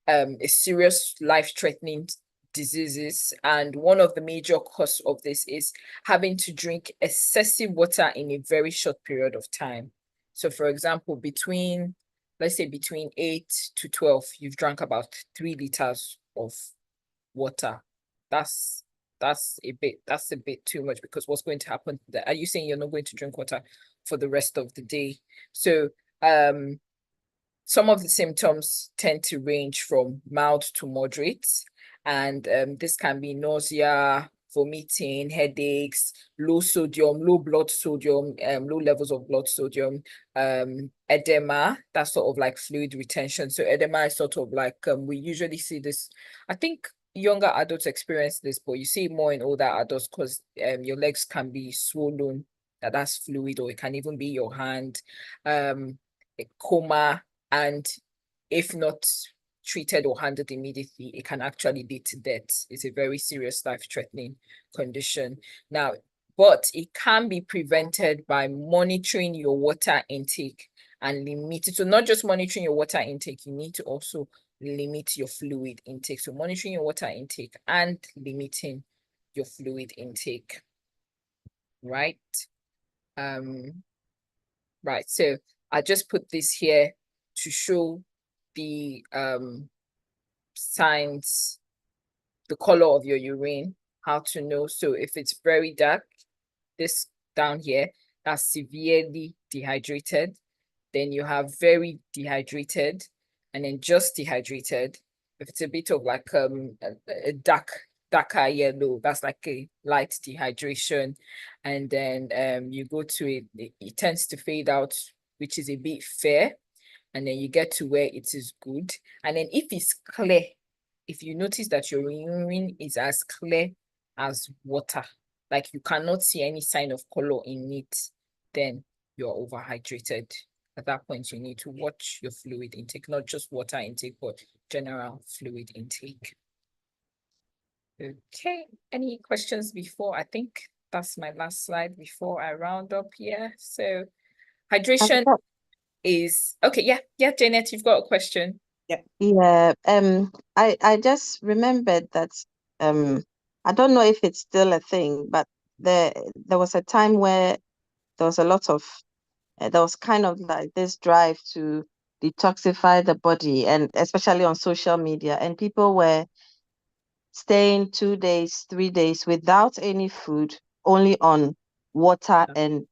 a serious life-threatening diseases, and one of the major causes of this is having to drink excessive water in a very short period of time. So for example, let's say between 8 to 12, you've drank about 3 liters of water. That's a bit too much, because what's going to happen? Are you saying you're not going to drink water for the rest of the day? So some of the symptoms tend to range from mild to moderate, and this can be nausea, vomiting, headaches, low blood sodium, low levels of blood sodium, edema, that's sort of like fluid retention. So edema is sort of like, we usually see this, I think younger adults experience this, but you see it more in older adults, because your legs can be swollen, that's fluid, or it can even be your hand, a coma, and if not treated or handled immediately, it can actually lead to death. It's a very serious life-threatening condition. Now, but it can be prevented by monitoring your water intake and limit it. So not just monitoring your water intake, you need to also limit your fluid intake. So monitoring your water intake and limiting your fluid intake, right? Right, so I just put this here to show the signs, the color of your urine, how to know. So if it's very dark, this down here, that's severely dehydrated. Then you have very dehydrated, and then just dehydrated. If it's a bit of like a darker yellow, that's like a light dehydration. And then you go to it tends to fade out, which is a bit fair. And then you get to where it is good. And then if it's clear, if you notice that your urine is as clear as water, like you cannot see any sign of color in it, then you're overhydrated. At that point, you need to watch your fluid intake, not just water intake, but general fluid intake. Okay, any questions before? I think that's my last slide before I round up here. So hydration is okay. Yeah, Janet, you've got a question. Yeah, I just remembered that I don't know if it's still a thing, but there was a time where there was a lot of there was kind of like this drive to detoxify the body, and especially on social media, and people were staying 2 days, 3 days without any food, only on water and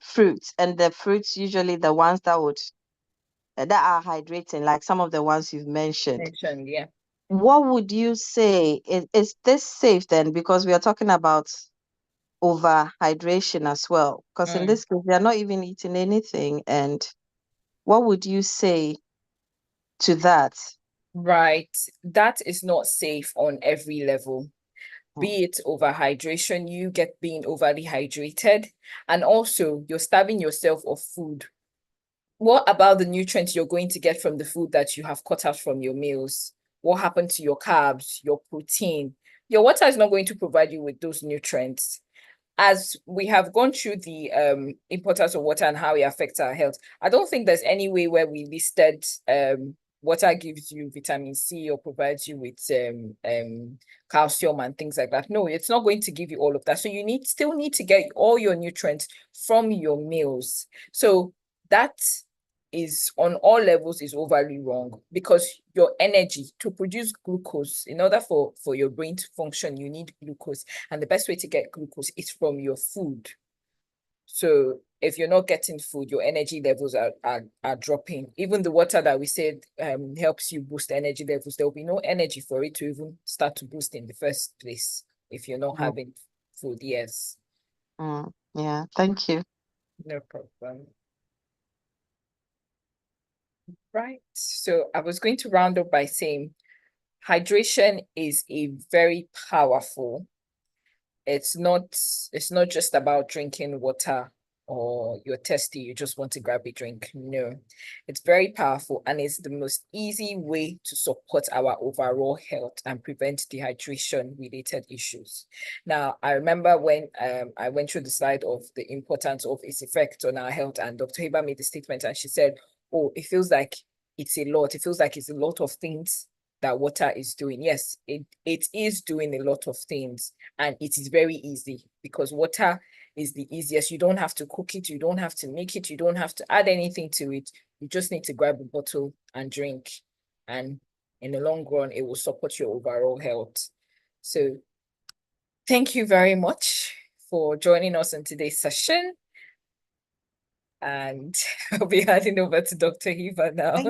fruits, and the fruits usually the ones that are hydrating, like some of the ones you've mentioned. Yeah. What would you say? Is this safe then? Because we are talking about overhydration as well. Because in this case, they are not even eating anything. And what would you say to that? Right. That is not safe on every level. Be it overhydration, you get being overly hydrated, and also you're starving yourself of food. What about the nutrients you're going to get from the food that you have cut out from your meals? What happened to your carbs, your protein? Your water is not going to provide you with those nutrients. As we have gone through the importance of water and how it affects our health, I don't think there's any way where we listed water gives you vitamin C or provides you with calcium and things like that. No, it's not going to give you all of that. So you still need to get all your nutrients from your meals. So that is on all levels is overly wrong, because your energy to produce glucose, in order for your brain to function, you need glucose, and the best way to get glucose is from your food. So if you're not getting food, your energy levels are dropping. Even the water that we said helps you boost energy levels, there will be no energy for it to even start to boost in the first place if you're not having food. Yes. Yeah, thank you. No problem. Right. So I was going to round up by saying hydration is a very powerful. It's not just about drinking water or you're thirsty, you just want to grab a drink. No, it's very powerful, and it's the most easy way to support our overall health and prevent dehydration related issues. Now, I remember when I went through the slide of the importance of its effect on our health, and Dr. Hibbah made the statement, and she said, oh, it feels like it's a lot. It feels like it's a lot of things that water is doing. Yes, it is doing a lot of things, and it is very easy because water is the easiest. You don't have to cook it, you don't have to make it, you don't have to add anything to it. You just need to grab a bottle and drink, and in the long run it will support your overall health. So thank you very much for joining us in today's session, and I'll be handing over to Dr. Hibbah now.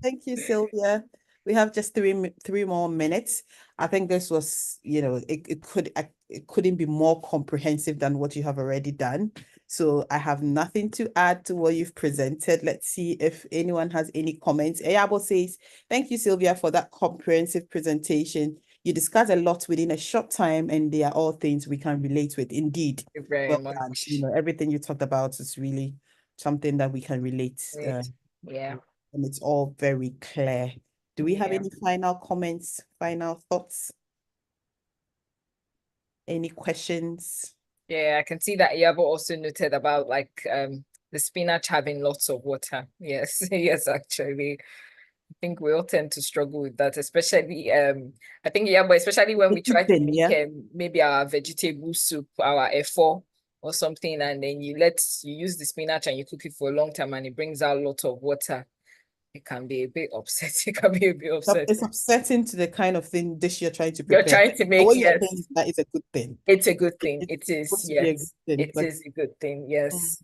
Thank you, Sylvia. We have just three more minutes. I think this was, it couldn't be more comprehensive than what you have already done. So I have nothing to add to what you've presented. Let's see if anyone has any comments. Eyabo says, thank you, Sylvia, for that comprehensive presentation. You discuss a lot within a short time, and they are all things we can relate with. Indeed. Thank you very much. Everything you talked about is really something that we can relate. Yeah. And it's all very clear. Do we have any final comments, final thoughts? Any questions? Yeah, I can see that Yabo also noted about the spinach having lots of water. Yes, yes, actually. I think we all tend to struggle with that, especially I think especially when we try to make maybe our vegetable soup, our efo or something, and then you use the spinach and you cook it for a long time and it brings out a lot of water. It can be a bit upsetting. It can be a bit upsetting. It's upsetting to the kind of dish you're trying to prepare. You're trying to make, what you're saying is that it's a good thing. It's a good thing. It is, yes. It is a good thing, yes.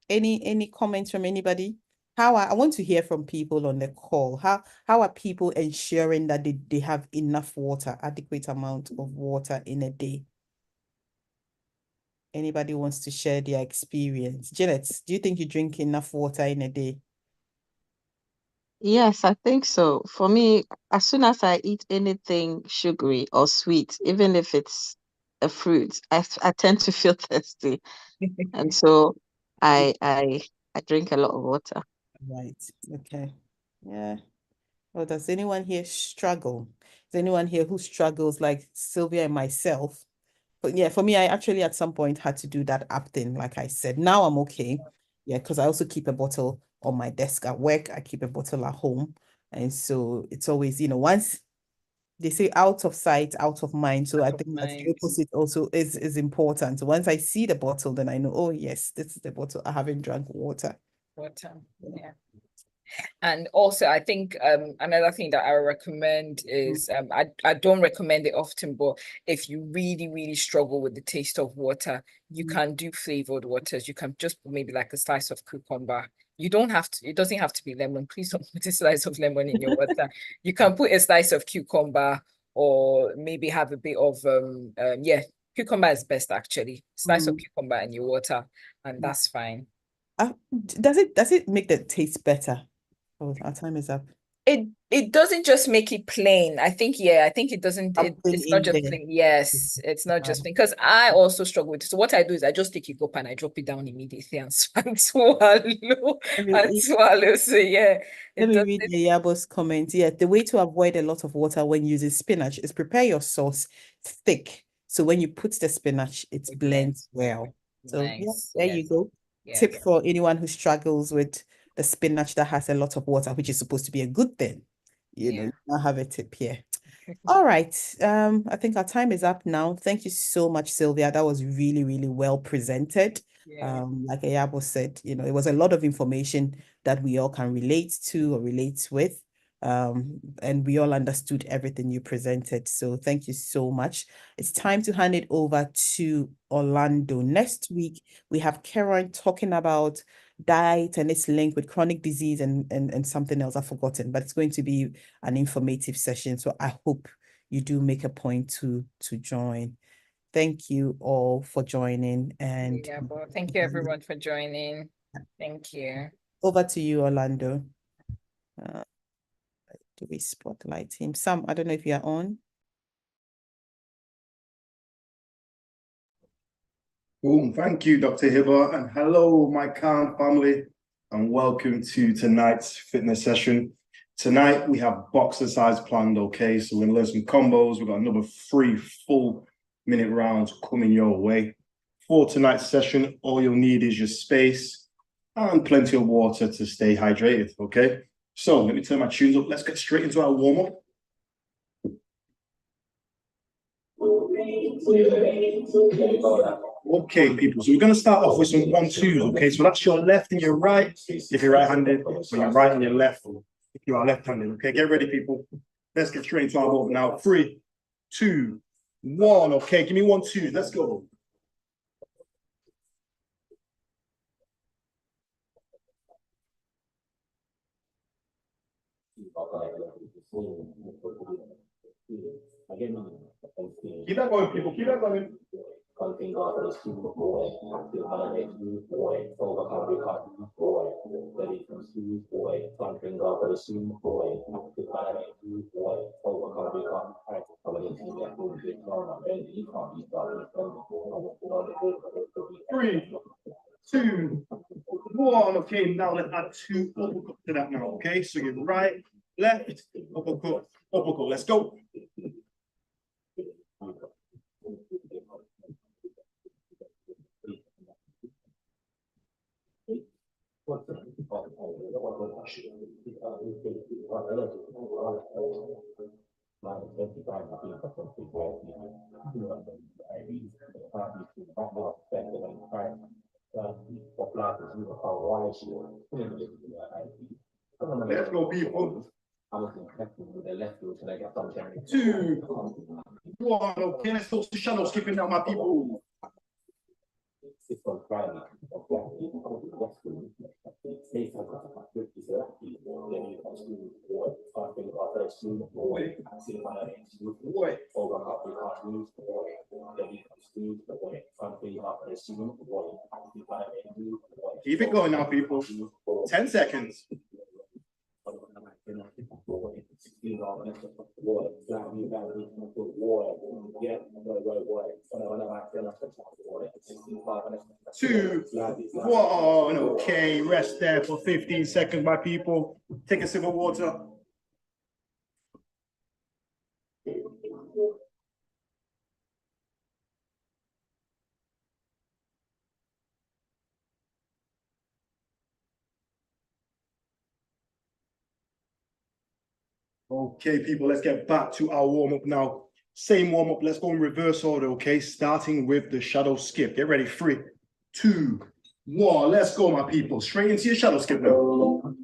Any comments from anybody? I want to hear from people on the call. How are people ensuring that they have enough water, adequate amount of water in a day? Anybody wants to share their experience? Janet, do you think you drink enough water in a day? Yes, I think so. For me, as soon as I eat anything sugary or sweet, even if it's a fruit, I tend to feel thirsty. And so I I I drink a lot of water. Right. Okay. Yeah. Well, does anyone here struggle? Is anyone here who struggles like Sylvia and myself? But yeah, for me, I actually at some point had to do that app thing, like I said. Now I'm okay. Yeah, because I also keep a bottle on my desk at work. I keep a bottle at home. And so it's always, once they say out of sight, out of mind. So I Out of think that the mind. opposite also is important. So once I see the bottle, then I know, oh yes, this is the bottle. I haven't drank water. Water. Yeah. And also, I think another thing that I recommend is I don't recommend it often, but if you really, really struggle with the taste of water, you can do flavored waters. You can just put maybe like a slice of cucumber. You don't have to, it doesn't have to be lemon. Please don't put a slice of lemon in your water. You can put a slice of cucumber or maybe have a bit of yeah, cucumber is best actually. Slice of Mm. cucumber in your water, and that's fine. Does it make the taste better? Oh, our time is up. It doesn't just make it plain. I think, yeah, I think it doesn't, Something it's not in just there. plain. Yes, it's not Uh, just plain. Because I also struggle with it. So what I do is I just take it up and I drop it down immediately and, and swallow let and me swallow. So yeah, let it me doesn't. read the Yabo's comment. Yeah, the way to avoid a lot of water when using spinach is prepare your sauce thick. So when you put the spinach, it It blends blends well. well. So yeah, Nice. there you Yes. go. Tip Yes. for anyone who struggles with the spinach that has a lot of water, which is supposed to be a good thing. Yeah. You have a tip here. All right. I think our time is up now. Thank you so much, Sylvia. That was really, really well presented. Yeah. Like Ayabo said, it was a lot of information that we all can relate to or relate with. And we all understood everything you presented. So thank you so much. It's time to hand it over to Orlando. Next week, we have Karen talking about diet and its link with chronic disease and something else I've forgotten, but it's going to be an informative session. So I hope you do make a point to join. Thank you all for joining, and Yeah. But thank you everyone for joining. Thank you. over to you, Orlando. Uh, do we spotlight him? Sam, I don't know if you're on. Boom. Thank you, Dr. Hibbah, and hello, my Khan family, and welcome to tonight's fitness session. Tonight, we have boxercise planned, okay? So we're gonna learn some combos. We've got another 3 full minute rounds coming your way. For tonight's session, all you'll need is your space and plenty of water to stay hydrated, okay? So let me turn my tunes up. Let's get straight into our warm-up. Okay, people, so we're going to start off with some 1-2s, okay? So that's your left and your right, if you're right-handed, or your right and your left, if you are left-handed, okay? Get ready, people. Let's get straight into our movement now. 3, 2, 1, okay? Give me 1-2, let's go. Keep that going, people, keep that going. Three, 2, 1. Okay, now let's add 2 uppercuts to that now. Okay, so you're right, left, uppercut, uppercut. Let's go. Let's go, people. 2, 1. Okay, let's go to shadow skipping now, my people. Keep it going now, people. 10 seconds. 2, 1. Okay, rest there for 15 seconds, my people. Take a sip of water. Okay, people, let's get back to our warm-up now. Same warm-up, let's go in reverse order, okay? Starting with the shadow skip. Get ready, 3, 2, 1. Let's go, my people. Straight into your shadow skip now.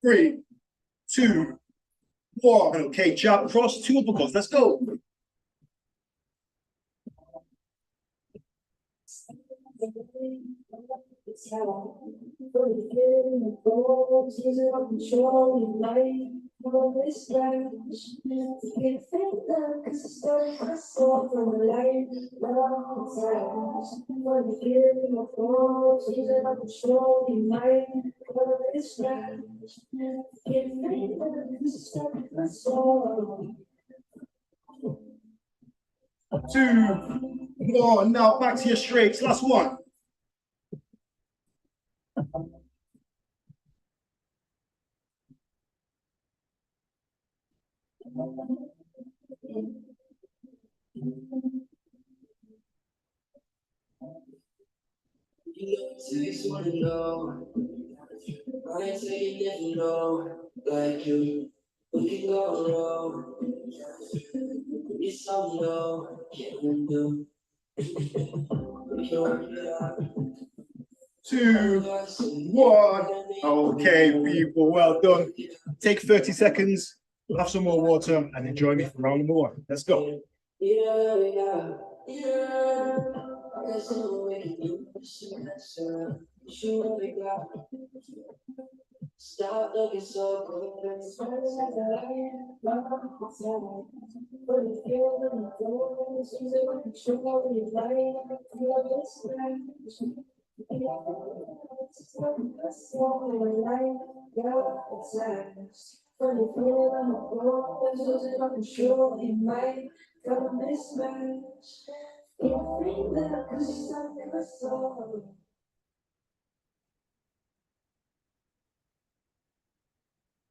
Three, 2, 1. Okay, jab cross, 2 uppercuts. Let's go. Two, 1. Now back to your straights. Last one. I say you never know, like you, we can go wrong. It's so low, can't undo. We can work it out. 2, 1. Okay, people, well done. Take 30 seconds, have some more water, and enjoy me for round number 1. Let's go. Yeah. Stop looking so good.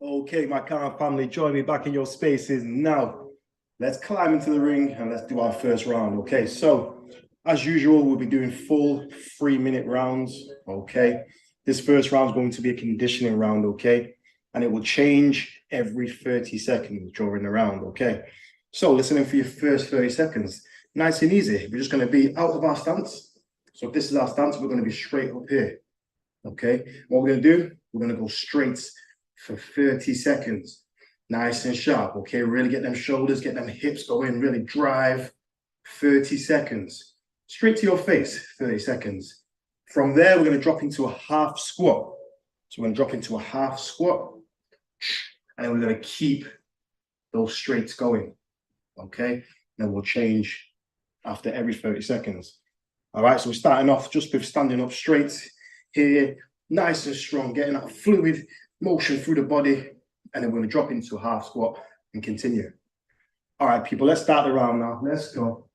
Okay, my Khan family, join me back in your spaces now. Let's climb into the ring and let's do our first round. Okay, so as usual, we'll be doing full 3-minute rounds. Okay, this first round is going to be a conditioning round. Okay, and it will change every 30 seconds during the round. Okay, so listening for your first 30 seconds. Nice and easy. We're just going to be out of our stance. So if this is our stance, we're going to be straight up here. Okay, what we're going to do, we're going to go straight for 30 seconds. Nice and sharp, okay? Really get them shoulders, get them hips going, really drive. 30 seconds. Straight to your face, 30 seconds. From there, we're going to drop into a half squat. So we're going to drop into a half squat. And then we're going to keep those straights going, okay? Then we'll change after every 30 seconds. All right, so we're starting off just with standing up straight here, nice and strong, getting that fluid motion through the body, and then we're going to drop into a half squat and continue. All right, people, let's start the round now. Let's go.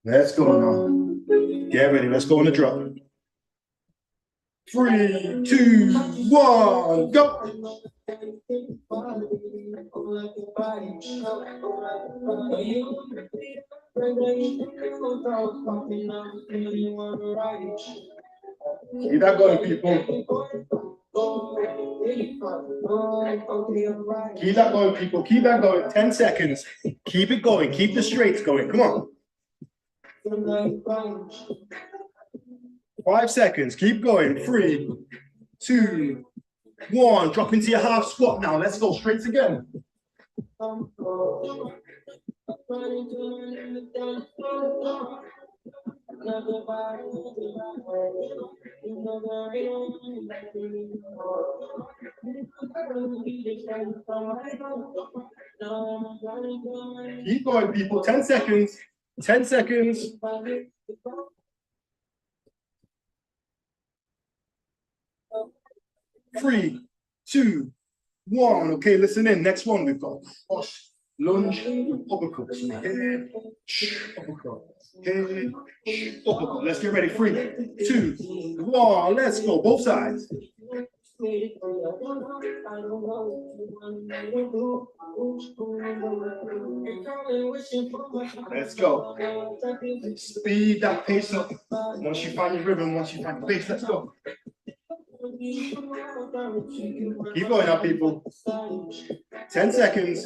Let's go now. Get ready. Let's go on the drop. 3, 2, 1, go. Keep that going, people. Keep that going, people. Keep that going. 10 seconds. Keep it going. Keep the straights going. Come on. 5 seconds. Keep going. 3, 2, 1. Drop into your half squat now. Let's go straights again. Keep going, people. 10 seconds. 10 seconds. 3, 2, 1. Okay, listen in. Next one, we've got cross, lunge, uppercut. Head, uppercut. Head, uppercut. Let's get ready. 3, 2, 1. Let's go. Both sides. Let's go. Speed that pace up. Once you find your rhythm, once you find your pace, let's go. Keep going up, people. 10 seconds.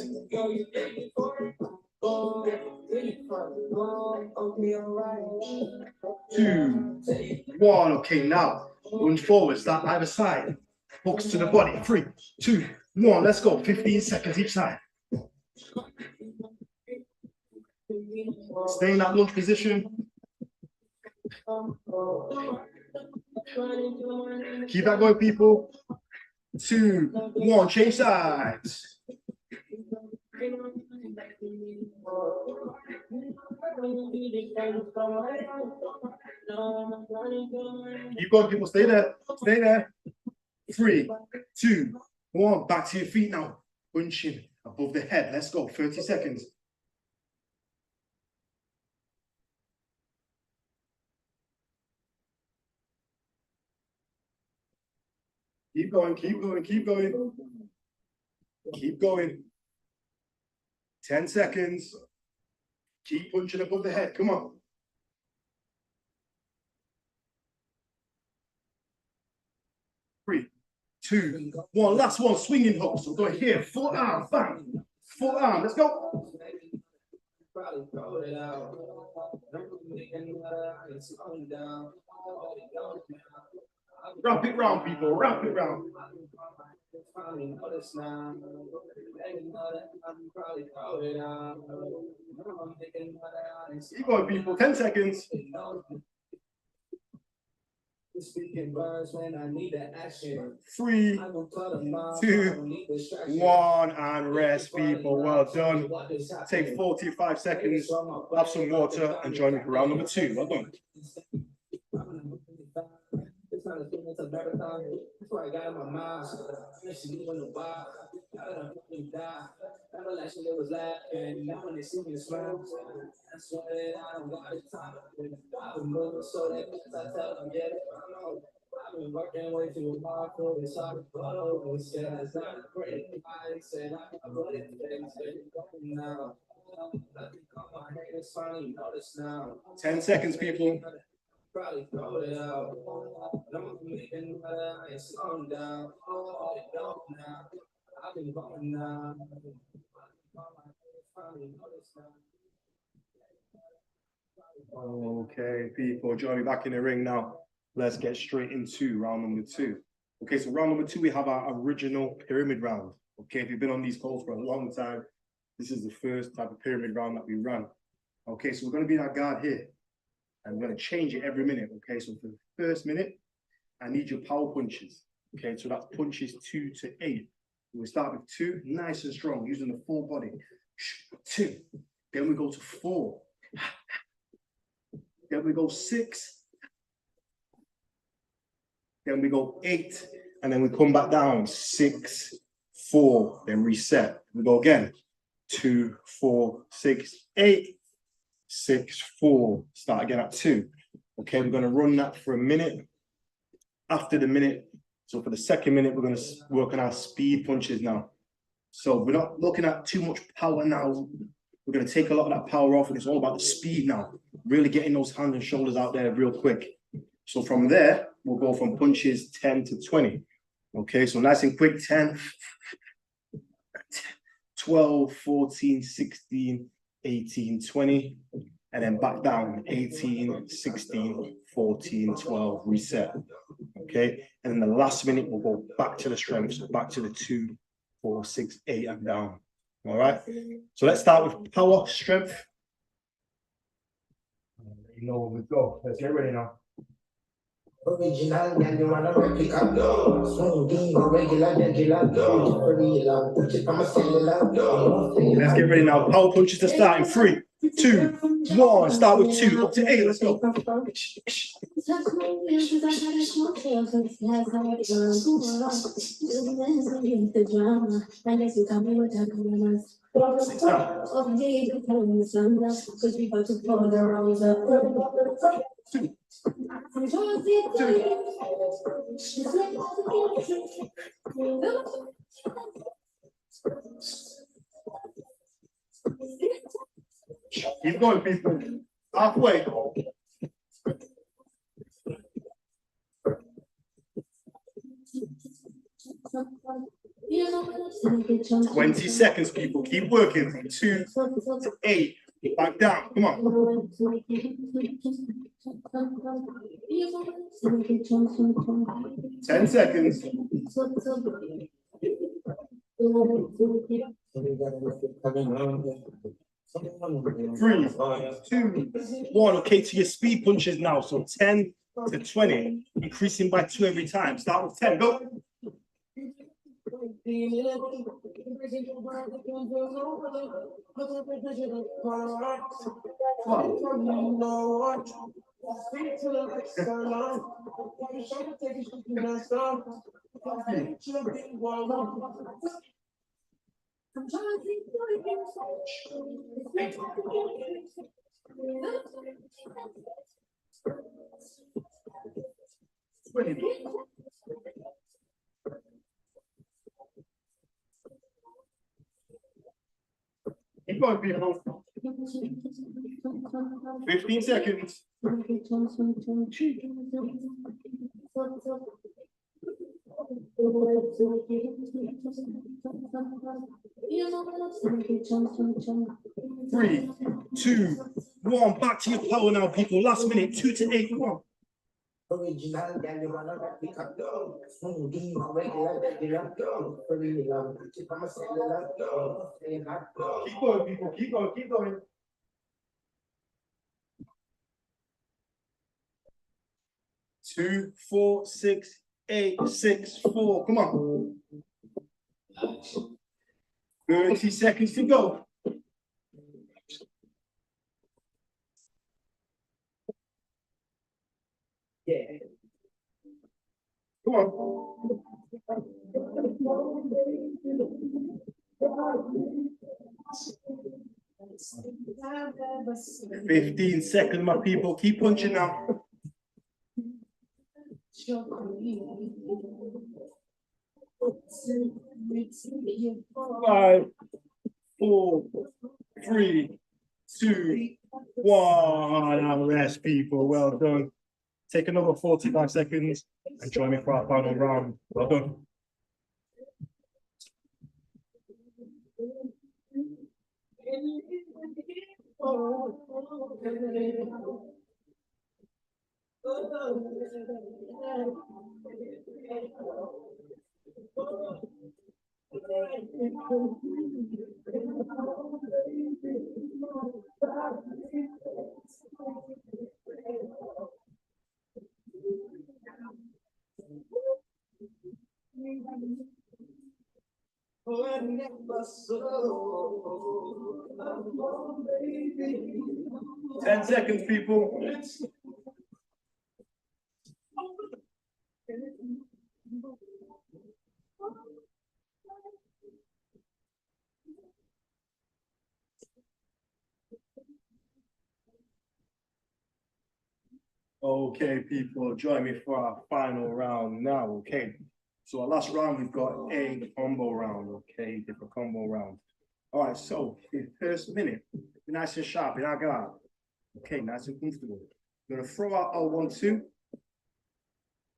2, 1. Okay, now lunge forward. Start either side. Hooks to the body. 3, 2, 1. Let's go. 15 seconds each side. Stay in that lunge position. Keep that going, people. 2, 1. Change sides. Keep going, people. Stay there. Stay there. 3, 2, 1. Back to your feet now. Punching above the head. Let's go. 30 seconds. Keep going, keep going, keep going. Keep going. 10 seconds. Keep punching above the head. Come on. 3, 2, 1. Last one. Swinging hooks. We're going here. Foot arm. Bang. Foot arm. Let's go. Wrap it round, people. Wrap it round. Keep going, people. 10 seconds. 3, 2, 1, and rest, people. Well done. Take 45 seconds, have some water, and join me for round number 2. Well done. Ten seconds, people. Okay, people, join me back in the ring now. Let's get straight into round number 2. Okay, so round number 2, we have our original pyramid round. Okay, if you've been on these calls for a long time, this is the first type of pyramid round that we run. Okay, so we're going to be in our guard here, and we're going to change it every minute. Okay, so for the first minute, I need your power punches. Okay, so that's punches 2 to 8. We'll start with 2, nice and strong, using the full body. 2. Then we go to 4. Then we go 6. Then we go 8. And then we come back down. 6, 4. Then reset. We go again. 2, 4, 6, 8. 6, 4. Start again at 2. Okay, we're going to run that for a minute. After the minute, so for the second minute, we're going to work on our speed punches now. So we're not looking at too much power now. We're going to take a lot of that power off, and it's all about the speed now. Really getting those hands and shoulders out there real quick. So from there, we'll go from punches 10 to 20. Okay, so nice and quick, 10, 12, 14, 16, 18, 20, and then back down, 18, 16, 14, 12, reset. Okay, and then the last minute, we'll go back to the strength, so back to the 2, 4, 6, 8, and down. All right. So let's start with power, strength. You know where we go. Let's get ready now. Original, and you wanna replica, no. Smoothie, regular, no. Put it on my cellular, no. Let's get ready now. Power punches to start in 3, 2, 1. Start with 2, up to 8. Let's go. 6 down. 2. Keep going, people. Halfway. 20 seconds, people. Keep working from 2 to 8. Back down. Come on. 10 seconds. 3, 2, 1. Okay, to your speed punches now. So 10 to 20, increasing by 2 every time. Start with 10. Go. 20. 15 seconds. 3, 2, 1. Back to your power now, people. Last minute, 2 to 8. Come on. Original, and you wanna replica, no. Smoothie, regular, no. Put it on my cellular, no. Keep going, people. Keep going. Keep going. 2, 4, 6, 8, 6, 4. Come on. 30 seconds to go. Yeah. Come on. 15 seconds, my people. Keep punching now. 5, 4, 3, 2, 1. Now rest, people. Well done. Take another 45 seconds and join me for our final round. Well done. Ten seconds, people. Okay, people, join me for our final round now, okay? So our last round, we've got a combo round, okay? Different combo round. All right, so the first minute, be nice and sharp in our guard. Okay, nice and comfortable. We're gonna throw out our 1-2, and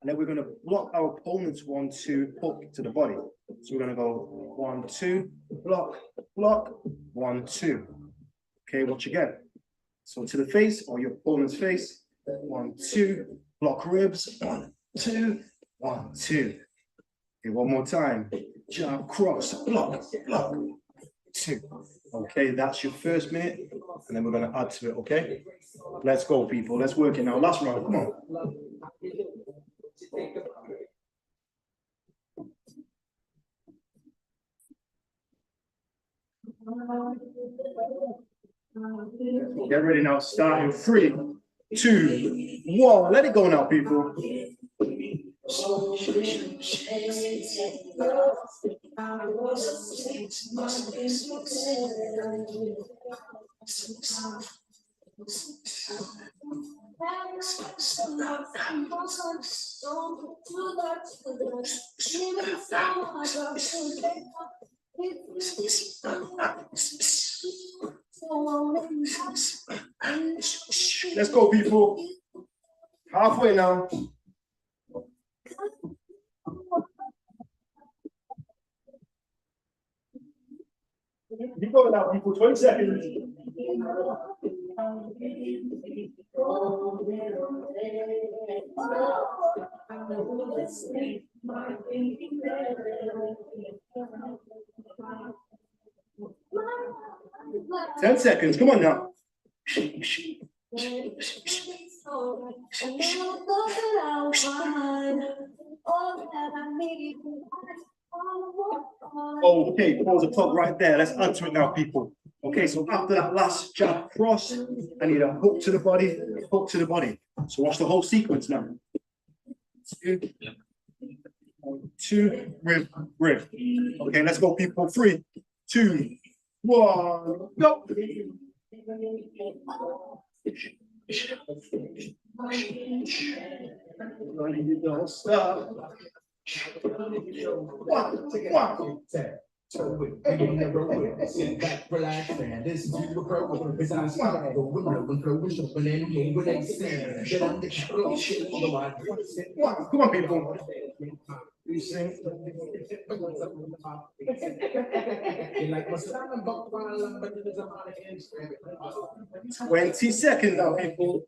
then we're gonna block our opponent's 1-2 hook to the body. So we're gonna go 1-2, block, block, 1-2. Okay, watch again. So to the face or your opponent's face, 1-2, block ribs, 1-2, 1-2. Okay, one more time. Jab, cross, block, block. 2. Okay, that's your first minute, and then we're going to add to it. Okay, let's go, people. Let's work it now. Last round. Come on. Get ready now. Start in 3, 2, 1. Let it go now, people. Let's go, people. Halfway now. Keep going now, people. 20 seconds. Ten seconds. Come on now. Okay, pause the clock right there. Let's add to it now, people. Okay, so after that last jab cross, I need a hook to the body, hook to the body. So watch the whole sequence now. 2, 2, rib, rib. Okay, let's go, people. 3, 2, 1, go. You don't stop. 1, 1. Never will. Sit back, relax, and listen to the program. As I smile, the window and throw it open and move with accent. Then I'm the shit on the line. Come on, people. You sing. 20 seconds now, people.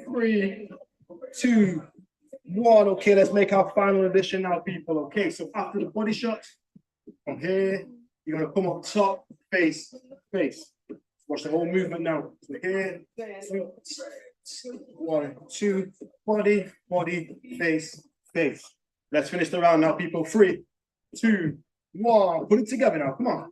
Three, 2, 1. Okay, let's make our final addition now, people. Okay, so after the body shot, from here, you're gonna come up top, face, face. Watch the whole movement now. So here, 1, 2, body, body, face, face. Let's finish the round now, people. 3, 2, 1. Put it together now. Come on.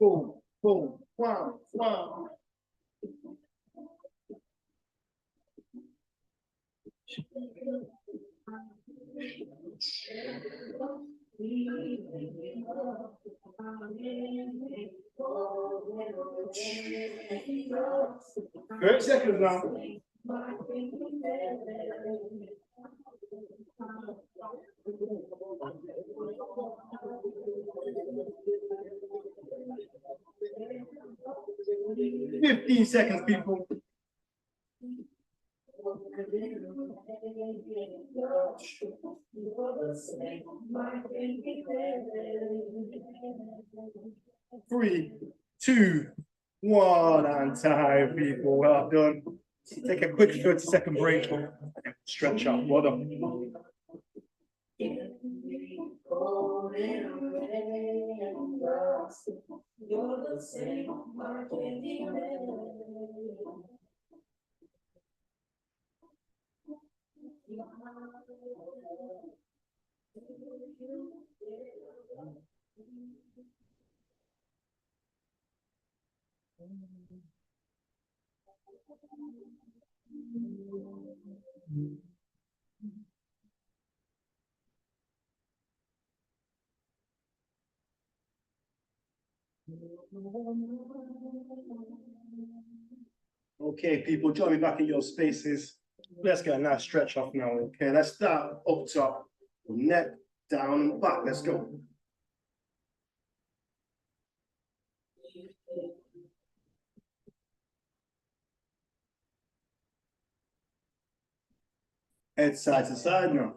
Boom, boom, wow, wow. Thirty seconds now. $15 seconds, people. Three, 2, 1, and time, people. Well done. Take a quick 30-second break. Stretch up. Well done. Okay, people, join me back in your spaces. Let's get a nice stretch off now. Okay, let's start up top, neck, down, and back. Let's go. Head side to side now.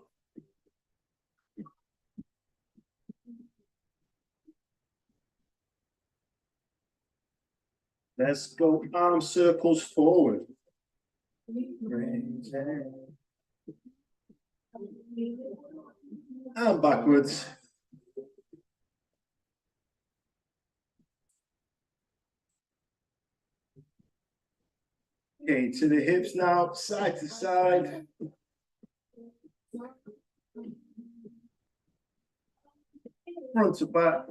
Let's go arm circles forward. And backwards. Okay, to the hips now, side to side. Front to back.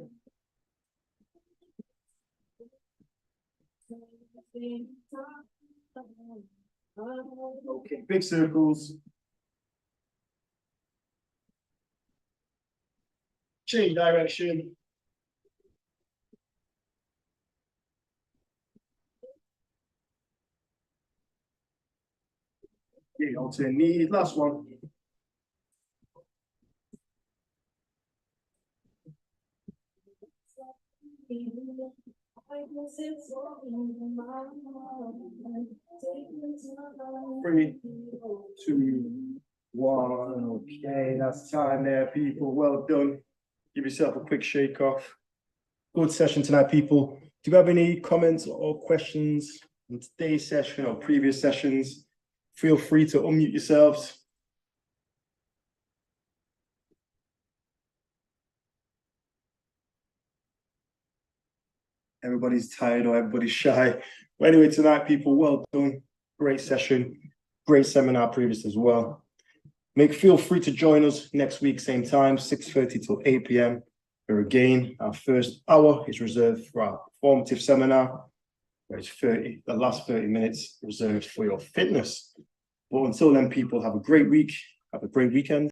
Okay, big circles. Change direction. Okay, alternate knee, last one. Three, two, one. Okay, that's time there, people. Well done. Give yourself a quick shake off. Good session tonight, people. Do you have any comments or questions on today's session or previous sessions? Feel free to unmute yourselves. Everybody's tired or everybody's shy. But anyway, tonight, people, well done. Great session, great seminar previous as well. Feel free to join us next week, same time, 6:30 till 8 p.m. Where again, our first hour is reserved for our formative seminar, where it's the last 30 minutes reserved for your fitness. But until then, people, have a great week, have a great weekend.